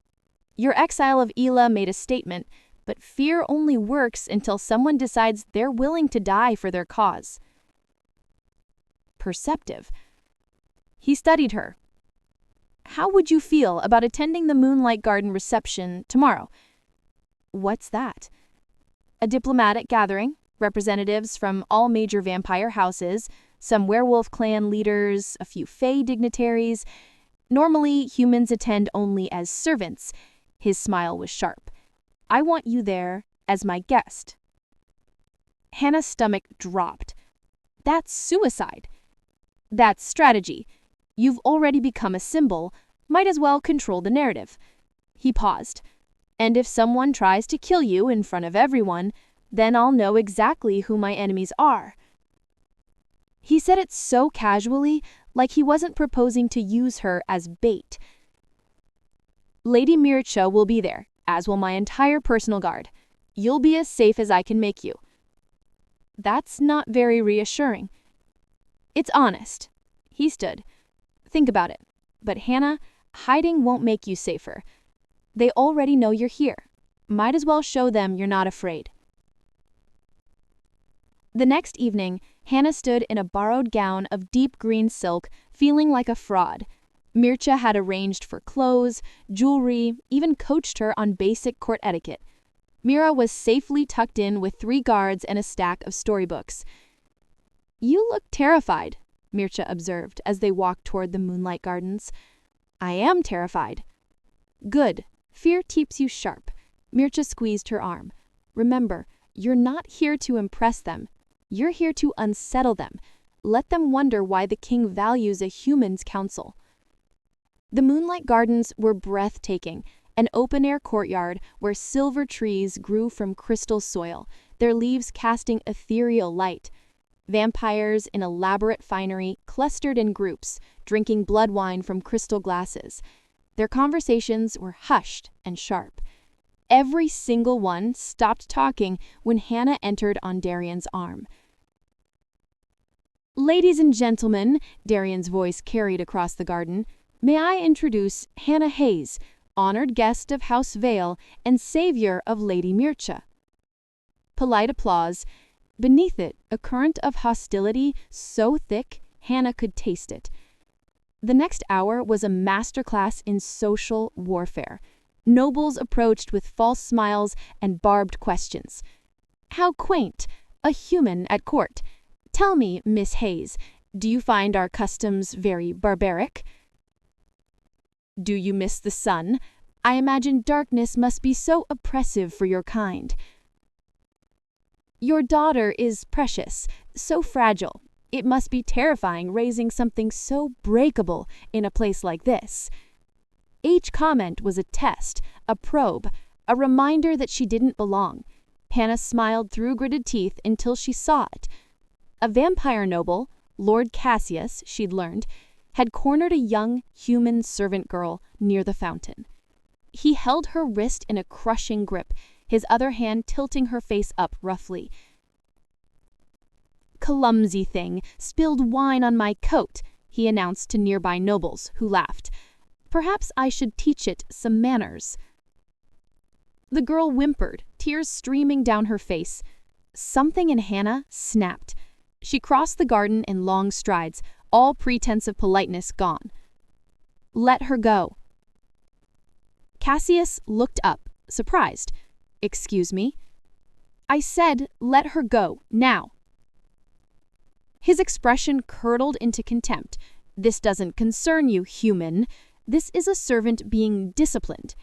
Your exile of Ela made a statement, but fear only works until someone decides they're willing to die for their cause." perceptive. He studied her. "How would you feel about attending the Moonlight Garden reception tomorrow?" "What's that?" "A diplomatic gathering, representatives from all major vampire houses, some werewolf clan leaders, a few fae dignitaries. Normally, humans attend only as servants." His smile was sharp. "I want you there as my guest." Hannah's stomach dropped. "That's suicide." "That's strategy. You've already become a symbol. Might as well control the narrative." He paused. "And if someone tries to kill you in front of everyone, then I'll know exactly who my enemies are." He said it so casually, like he wasn't proposing to use her as bait. "Lady Mircha will be there, as will my entire personal guard. You'll be as safe as I can make you." That's not very reassuring. "It's honest." He stood. "Think about it. But Hannah, hiding won't make you safer. They already know you're here. Might as well show them you're not afraid." The next evening, Hannah stood in a borrowed gown of deep green silk, feeling like a fraud. Mircha had arranged for clothes, jewelry, even coached her on basic court etiquette. Mira was safely tucked in with 3 guards and a stack of storybooks. "You look terrified," Mircha observed as they walked toward the Moonlight Gardens. "I am terrified." "Good. Fear keeps you sharp." Mircha squeezed her arm. "Remember, you're not here to impress them. You're here to unsettle them. Let them wonder why the king values a human's counsel." The Moonlight Gardens were breathtaking, an open-air courtyard where silver trees grew from crystal soil, their leaves casting ethereal light. Vampires in elaborate finery clustered in groups, drinking blood wine from crystal glasses. Their conversations were hushed and sharp. Every single one stopped talking when Hannah entered on Darian's arm. "Ladies and gentlemen," Darian's voice carried across the garden, "may I introduce Hannah Hayes, honored guest of House Vale and savior of Lady Mircha." Polite applause. Beneath it, a current of hostility so thick Hannah could taste it. The next hour was a masterclass in social warfare. Nobles approached with false smiles and barbed questions. "How quaint! A human at court. Tell me, Miss Hayes, do you find our customs very barbaric? Do you miss the sun? I imagine darkness must be so oppressive for your kind. Your daughter is precious, so fragile. It must be terrifying raising something so breakable in a place like this." Each comment was a test, a probe, a reminder that she didn't belong. Hannah smiled through gritted teeth until she saw it. A vampire noble, Lord Cassius, she'd learned, had cornered a young human servant girl near the fountain. He held her wrist in a crushing grip, his other hand tilting her face up roughly. "Clumsy thing, spilled wine on my coat," he announced to nearby nobles, who laughed. "Perhaps I should teach it some manners." The girl whimpered, tears streaming down her face. Something in Hannah snapped. She crossed the garden in long strides, all pretense of politeness gone. "Let her go." Cassius looked up, surprised. "Excuse me?" "I said, let her go, now." His expression curdled into contempt. "This doesn't concern you, human. This is a servant being disciplined.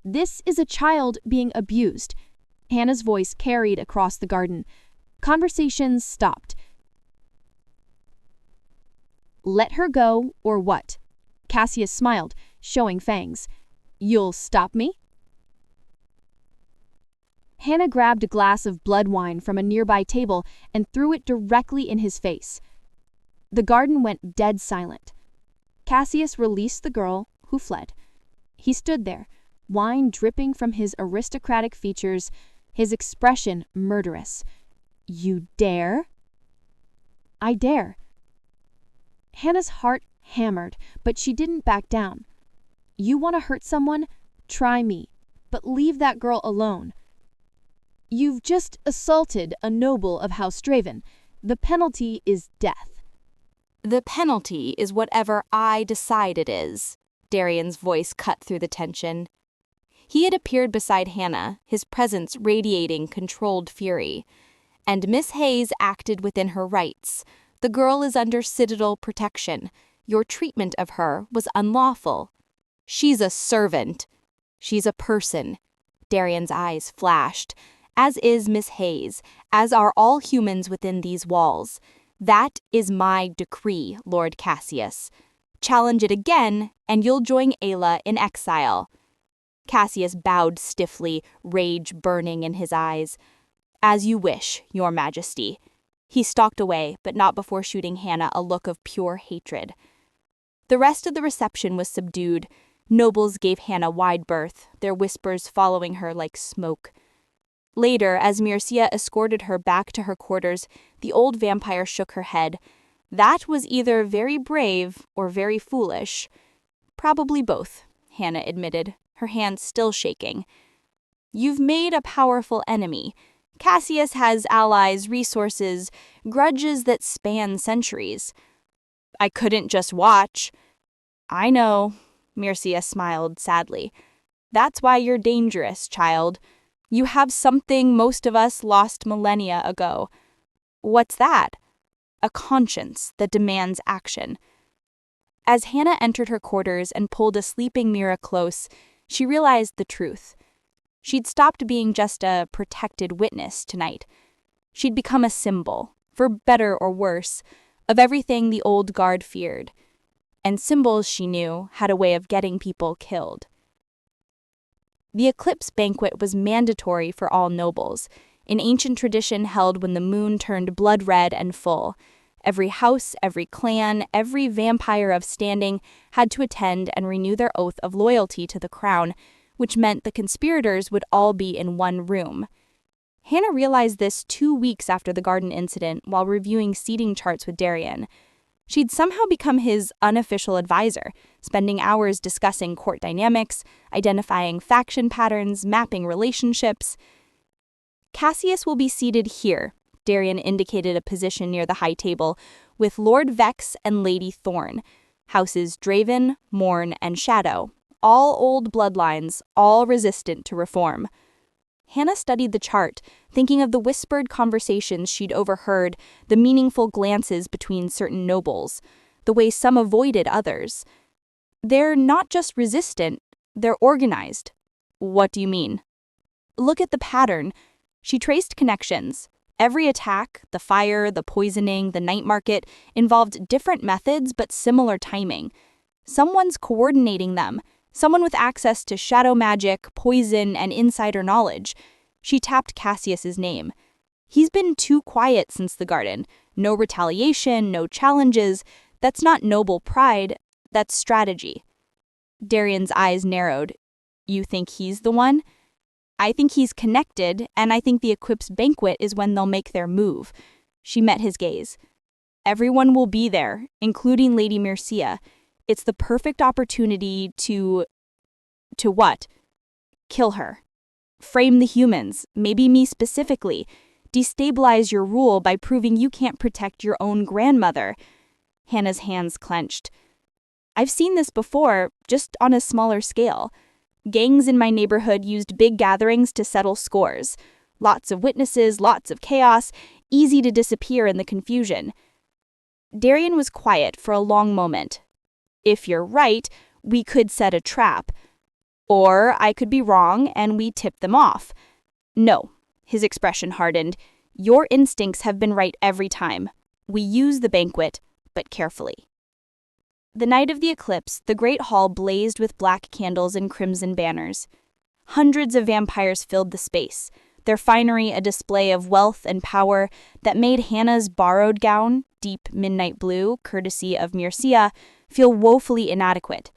This is a child being abused." Hannah's voice carried across the garden. Conversations stopped. "Let her go, or what?" Cassius smiled, showing fangs. "You'll stop me?" Hannah grabbed a glass of blood wine from a nearby table and threw it directly in his face. The garden went dead silent. Cassius released the girl, who fled. He stood there, wine dripping from his aristocratic features, his expression murderous. "You dare?" "I dare." Hannah's heart hammered, but she didn't back down. "You want to hurt someone? Try me, but leave that girl alone. You've just assaulted a noble of House Draven. The penalty is death." The penalty is whatever I decide it is, Darian's voice cut through the tension. He had appeared beside Hannah, his presence radiating controlled fury. And Miss Hayes acted within her rights. The girl is under citadel protection. Your treatment of her was unlawful. She's a servant. She's a person. Darian's eyes flashed. As is Miss Hayes, as are all humans within these walls. That is my decree, Lord Cassius. Challenge it again, and you'll join Ayla in exile. Cassius bowed stiffly, rage burning in his eyes. As you wish, Your Majesty. He stalked away, but not before shooting Hannah a look of pure hatred. The rest of the reception was subdued. Nobles gave Hannah wide berth, their whispers following her like smoke. Later, as Mircea escorted her back to her quarters, the old vampire shook her head. That was either very brave or very foolish. Probably both, Hannah admitted, her hands still shaking. You've made a powerful enemy. Cassius has allies, resources, grudges that span centuries. I couldn't just watch. I know, Mircea smiled sadly. That's why you're dangerous, child. You have something most of us lost millennia ago. What's that? A conscience that demands action. As Hannah entered her quarters and pulled a sleeping Mira close, she realized the truth. She'd stopped being just a protected witness tonight. She'd become a symbol, for better or worse, of everything the old guard feared. And symbols, she knew, had a way of getting people killed. The eclipse banquet was mandatory for all nobles, an ancient tradition held when the moon turned blood red and full. Every house, every clan, every vampire of standing had to attend and renew their oath of loyalty to the crown, which meant the conspirators would all be in one room. Hannah realized this 2 weeks after the garden incident while reviewing seating charts with Darian. She'd somehow become his unofficial advisor, spending hours discussing court dynamics, identifying faction patterns, mapping relationships. Cassius will be seated here, Darian indicated a position near the high table, with Lord Vex and Lady Thorn, houses Draven, Morn, and Shadow, all old bloodlines, all resistant to reform. Hannah studied the chart, thinking of the whispered conversations she'd overheard, the meaningful glances between certain nobles, the way some avoided others. They're not just resistant, they're organized. What do you mean? Look at the pattern. She traced connections. Every attack, the fire, the poisoning, the night market, involved different methods but similar timing. Someone's coordinating them. Someone with access to shadow magic, poison, and insider knowledge. She tapped Cassius's name. He's been too quiet since the garden. No retaliation, no challenges. That's not noble pride, that's strategy. Darian's eyes narrowed. You think he's the one? I think he's connected, and I think the eclipse banquet is when they'll make their move. She met his gaze. Everyone will be there, including Lady Mircea. It's the perfect opportunity to what? Kill her. Frame the humans, maybe me specifically. Destabilize your rule by proving you can't protect your own grandmother. Hannah's hands clenched. I've seen this before, just on a smaller scale. Gangs in my neighborhood used big gatherings to settle scores. Lots of witnesses, lots of chaos, easy to disappear in the confusion. Darian was quiet for a long moment. If you're right, we could set a trap. Or I could be wrong and we tip them off. No, his expression hardened. Your instincts have been right every time. We use the banquet, but carefully. The night of the eclipse, the great hall blazed with black candles and crimson banners. Hundreds of vampires filled the space, their finery a display of wealth and power that made Hannah's borrowed gown, deep midnight blue, courtesy of Mircea, feel woefully inadequate.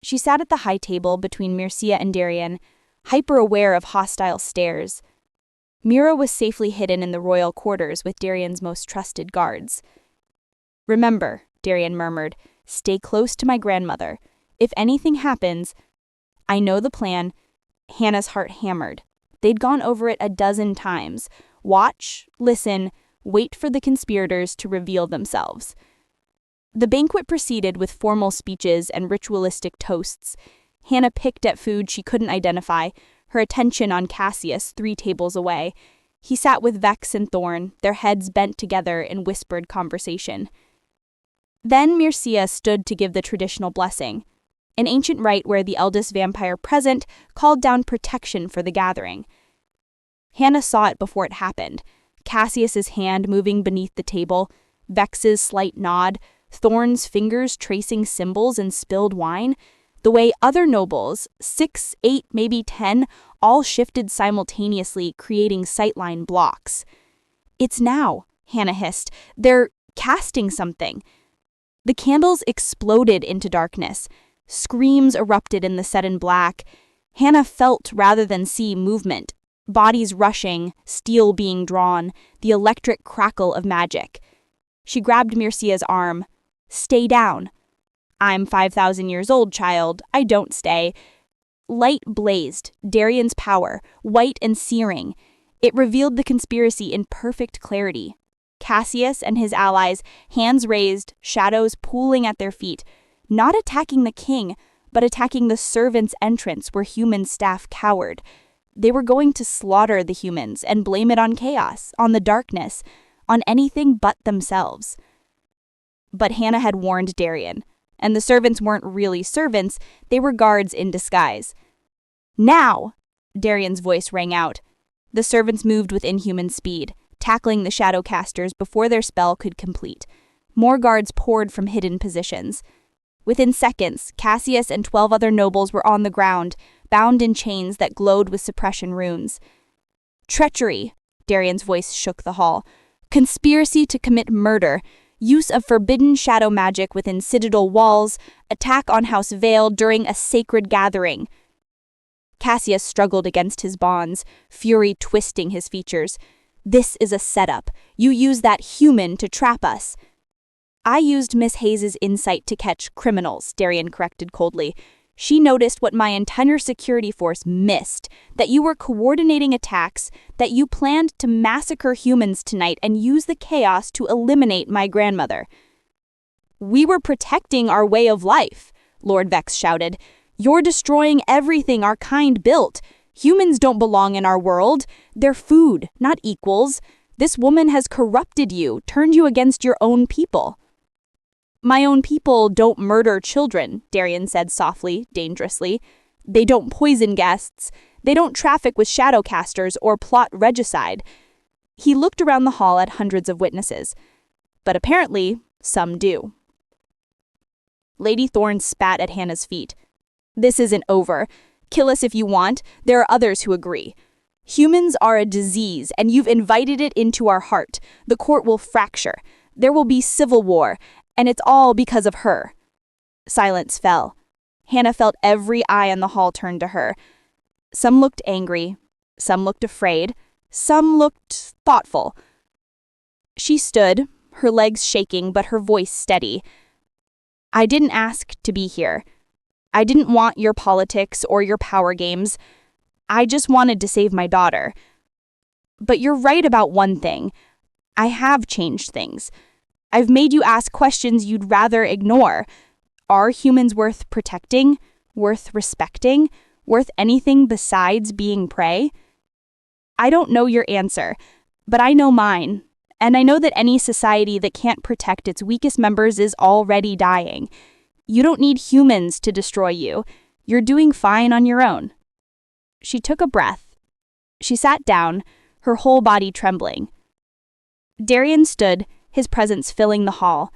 She sat at the high table between Mircea and Darian, hyper-aware of hostile stares. Mira was safely hidden in the royal quarters with Darian's most trusted guards. Remember, Darian murmured, stay close to my grandmother. If anything happens, I know the plan. Hannah's heart hammered. They'd gone over it a dozen times. Watch, listen, wait for the conspirators to reveal themselves. The banquet proceeded with formal speeches and ritualistic toasts. Hannah picked at food she couldn't identify, her attention on Cassius 3 tables away. He sat with Vex and Thorn, their heads bent together in whispered conversation. Then Mircea stood to give the traditional blessing, an ancient rite where the eldest vampire present called down protection for the gathering. Hannah saw it before it happened. Cassius's hand moving beneath the table, Vex's slight nod, Thorn's fingers tracing symbols in spilled wine, the way other nobles, 6, 8, maybe 10, all shifted simultaneously, creating sightline blocks. "It's now," Hannah hissed. "They're casting something." The candles exploded into darkness. Screams erupted in the sudden black. Hannah felt rather than see movement. Bodies rushing, steel being drawn, the electric crackle of magic. She grabbed Mircea's arm. "Stay down." "I'm 5,000 years old, child. I don't stay." Light blazed, Darian's power, white and searing. It revealed the conspiracy in perfect clarity. Cassius and his allies, hands raised, shadows pooling at their feet, not attacking the king, but attacking the servants' entrance where human staff cowered. They were going to slaughter the humans and blame it on chaos, on the darkness, on anything but themselves. But Hannah had warned Darian, and the servants weren't really servants, they were guards in disguise. "Now!" Darian's voice rang out. The servants moved with inhuman speed, tackling the shadowcasters before their spell could complete. More guards poured from hidden positions. Within seconds, Cassius and 12 other nobles were on the ground, bound in chains that glowed with suppression runes. "Treachery," Darian's voice shook the hall. "Conspiracy to commit murder. Use of forbidden shadow magic within citadel walls. Attack on House Vale during a sacred gathering." Cassius struggled against his bonds, fury twisting his features. "This is a setup. You use that human to trap us." "I used Miss Hayes's insight to catch criminals," Darian corrected coldly. "She noticed what my entire security force missed, that you were coordinating attacks, that you planned to massacre humans tonight and use the chaos to eliminate my grandmother." "We were protecting our way of life," Lord Vex shouted. "You're destroying everything our kind built. Humans don't belong in our world. They're food, not equals. This woman has corrupted you, turned you against your own people." "My own people don't murder children," Darian said softly, dangerously. "They don't poison guests. They don't traffic with shadowcasters or plot regicide." He looked around the hall at hundreds of witnesses. But apparently, some do. Lady Thorne spat at Hannah's feet. "This isn't over. Kill us if you want. There are others who agree. Humans are a disease, and you've invited it into our heart. The court will fracture. There will be civil war, and it's all because of her." Silence fell. Hannah felt every eye in the hall turn to her. Some looked angry, some looked afraid, some looked thoughtful. She stood, her legs shaking but her voice steady. "I didn't ask to be here. I didn't want your politics or your power games. I just wanted to save my daughter. But you're right about one thing. I have changed things. I've made you ask questions you'd rather ignore. Are humans worth protecting? Worth respecting? Worth anything besides being prey? I don't know your answer, but I know mine. And I know that any society that can't protect its weakest members is already dying. You don't need humans to destroy you. You're doing fine on your own." She took a breath. She sat down, her whole body trembling. Darian stood, his presence filling the hall.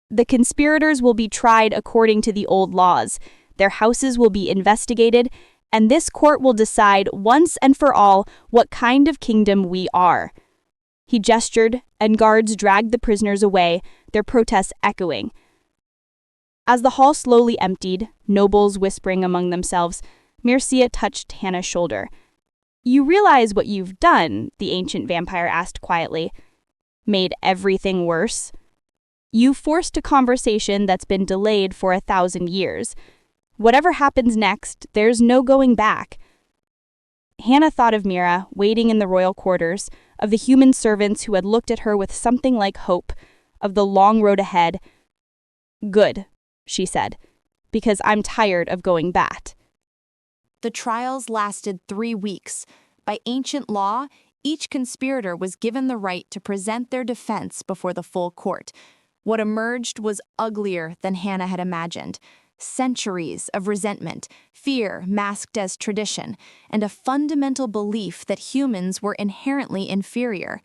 "The conspirators will be tried according to the old laws. Their houses will be investigated, and this court will decide once and for all what kind of kingdom we are." He gestured, and guards dragged the prisoners away, their protests echoing. As the hall slowly emptied, nobles whispering among themselves, Mircea touched Hannah's shoulder. "You realize what you've done?" the ancient vampire asked quietly. "Made everything worse? You forced a conversation that's been delayed for 1,000 years. Whatever happens next, there's no going back." Hannah thought of Mira, waiting in the royal quarters, of the human servants who had looked at her with something like hope, of the long road ahead. Good, she said, because I'm tired of going bat. The trials lasted 3 weeks. By ancient law, each conspirator was given the right to present their defense before the full court. What emerged was uglier than Hannah had imagined. Centuries of resentment, fear masked as tradition, and a fundamental belief that humans were inherently inferior.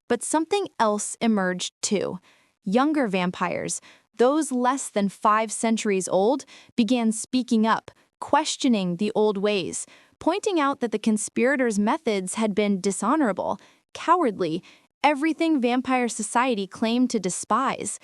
But something else emerged too. Younger vampires, those less than 5 centuries old, began speaking up, questioning the old ways, pointing out that the conspirators' methods had been dishonorable, cowardly, everything vampire society claimed to despise.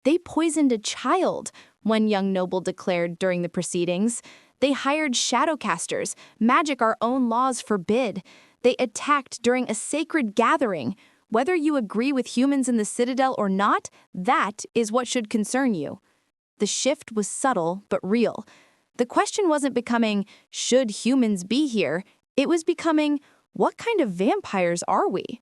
They poisoned a child, one young noble declared during the proceedings. They hired shadowcasters, magic our own laws forbid. They attacked during a sacred gathering. Whether you agree with humans in the Citadel or not, that is what should concern you. The shift was subtle but real. The question wasn't becoming, should humans be here? It was becoming, what kind of vampires are we?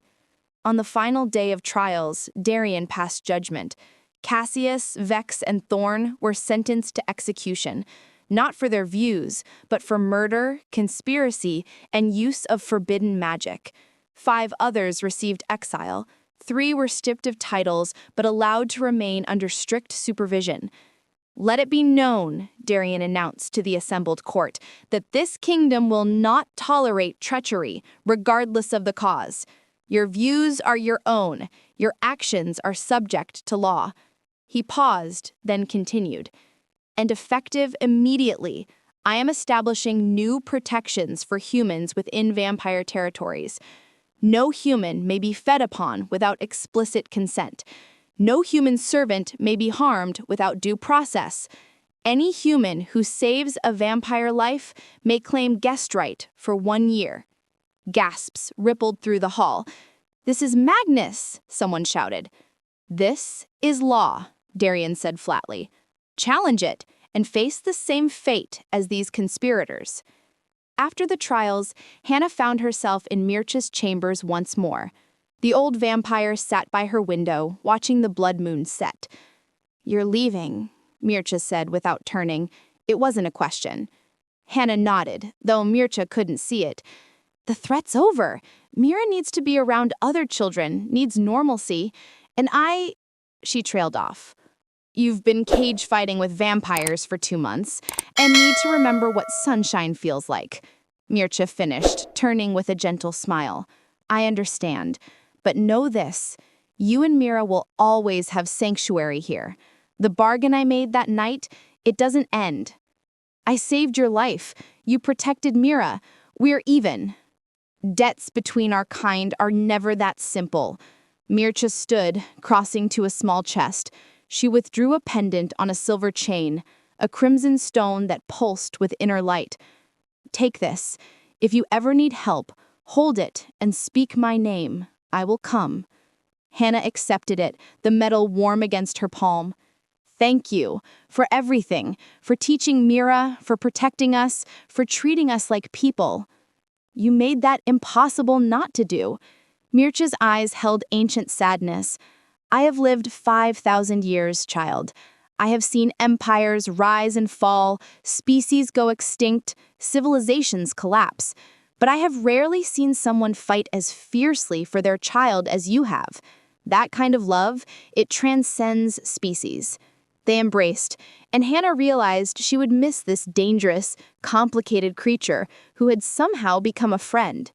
On the final day of trials, Darian passed judgment. Cassius, Vex, and Thorn were sentenced to execution, not for their views, but for murder, conspiracy, and use of forbidden magic. 5 others received exile. 3 were stripped of titles, but allowed to remain under strict supervision. Let it be known, Darian announced to the assembled court, that this kingdom will not tolerate treachery, regardless of the cause. Your views are your own. Your actions are subject to law. He paused, then continued. And effective immediately, I am establishing new protections for humans within vampire territories. No human may be fed upon without explicit consent. No human servant may be harmed without due process. Any human who saves a vampire life may claim guest right for 1 year. Gasps rippled through the hall. This is madness, someone shouted. This is law, Darian said flatly. Challenge it and face the same fate as these conspirators. After the trials, Hannah found herself in Mircea's chambers once more. The old vampire sat by her window, watching the blood moon set. You're leaving, Mircea said without turning. It wasn't a question. Hannah nodded, though Mircea couldn't see it. The threat's over. Mira needs to be around other children, needs normalcy, and She trailed off. You've been cage fighting with vampires for 2 months, and need to remember what sunshine feels like. Mircea finished, turning with a gentle smile. I understand. But know this, you and Mira will always have sanctuary here. The bargain I made that night, it doesn't end. I saved your life. You protected Mira. We're even. Debts between our kind are never that simple. Mircea stood, crossing to a small chest. She withdrew a pendant on a silver chain, a crimson stone that pulsed with inner light. Take this. If you ever need help, hold it and speak my name. I will come. Hannah accepted it, the metal warm against her palm. Thank you for everything, for teaching Mira, for protecting us, for treating us like people. You made that impossible not to do. Mircea's eyes held ancient sadness. I have lived 5,000 years, child. I have seen empires rise and fall, species go extinct, civilizations collapse. But I have rarely seen someone fight as fiercely for their child as you have. That kind of love, it transcends species. They embraced, and Hannah realized she would miss this dangerous, complicated creature who had somehow become a friend.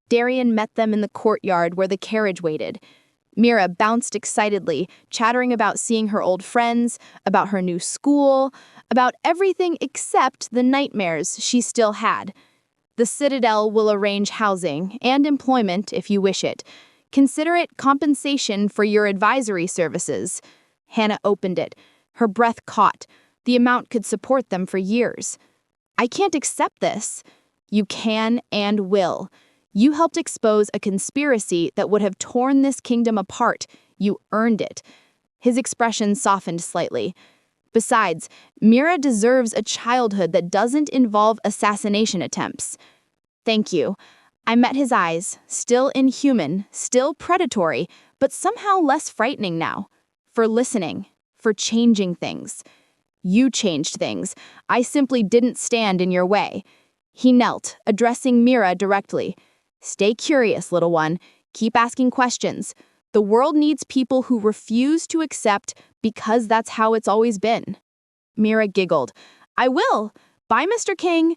Darian met them in the courtyard where the carriage waited. Mira bounced excitedly, chattering about seeing her old friends, about her new school, about everything except the nightmares she still had. The Citadel will arrange housing and employment if you wish it. Consider it compensation for your advisory services. Hannah opened it. Her breath caught. The amount could support them for years. I can't accept this. You can and will. You helped expose a conspiracy that would have torn this kingdom apart. You earned it. His expression softened slightly. Besides, Mira deserves a childhood that doesn't involve assassination attempts. Thank you. I met his eyes, still inhuman, still predatory, but somehow less frightening now. For listening. for changing things. You changed things. I simply didn't stand in your way. He knelt, addressing Mira directly. Stay curious, little one. Keep asking questions. The world needs people who refuse to accept because that's how it's always been. Mira giggled. I will. Bye, Mr. King.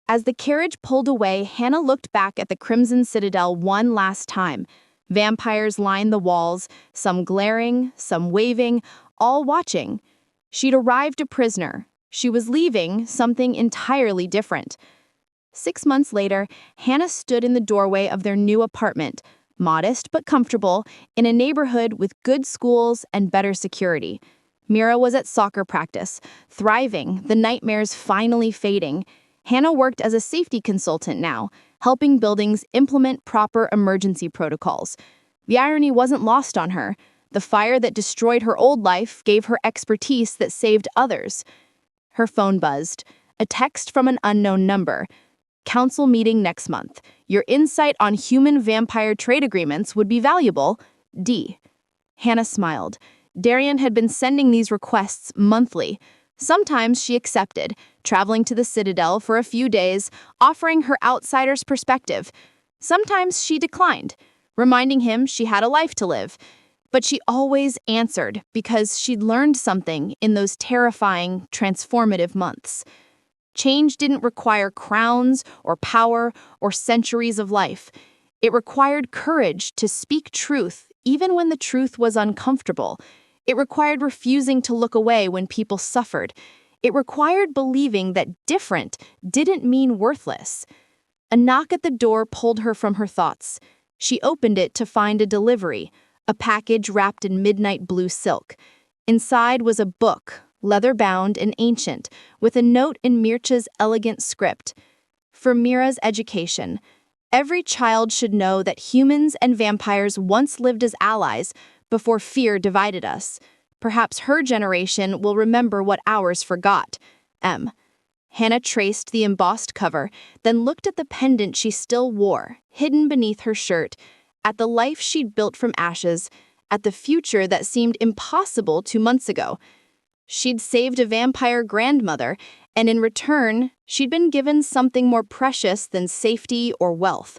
As the carriage pulled away, Hannah looked back at the Crimson Citadel one last time. Vampires lined the walls, some glaring, some waving, all watching. She'd arrived a prisoner. She was leaving something entirely different. 6 months later, Hannah stood in the doorway of their new apartment, modest but comfortable, in a neighborhood with good schools and better security. Mira was at soccer practice, thriving, the nightmares finally fading. Hannah worked as a safety consultant now, helping buildings implement proper emergency protocols. The irony wasn't lost on her. The fire that destroyed her old life gave her expertise that saved others. Her phone buzzed. A text from an unknown number. Council meeting next month. Your insight on human-vampire trade agreements would be valuable. D. Hannah smiled. Darian had been sending these requests monthly. Sometimes she accepted, traveling to the Citadel for a few days, offering her outsider's perspective. Sometimes she declined, reminding him she had a life to live. But she always answered because she'd learned something in those terrifying, transformative months. Change didn't require crowns or power or centuries of life. It required courage to speak truth even when the truth was uncomfortable. It required refusing to look away when people suffered. It required believing that different didn't mean worthless. A knock at the door pulled her from her thoughts. She opened it to find a delivery, a package wrapped in midnight blue silk. Inside was a book, leather-bound and ancient, with a note in Mircha's elegant script. For Mira's education, every child should know that humans and vampires once lived as allies before fear divided us. Perhaps her generation will remember what ours forgot. M. Hannah traced the embossed cover, then looked at the pendant she still wore, hidden beneath her shirt, at the life she'd built from ashes, at the future that seemed impossible 2 months ago. She'd saved a vampire grandmother, and in return, she'd been given something more precious than safety or wealth,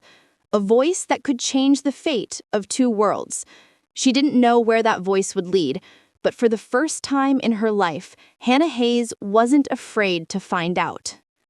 a voice that could change the fate of 2 worlds. She didn't know where that voice would lead, but for the first time in her life, Hannah Hayes wasn't afraid to find out.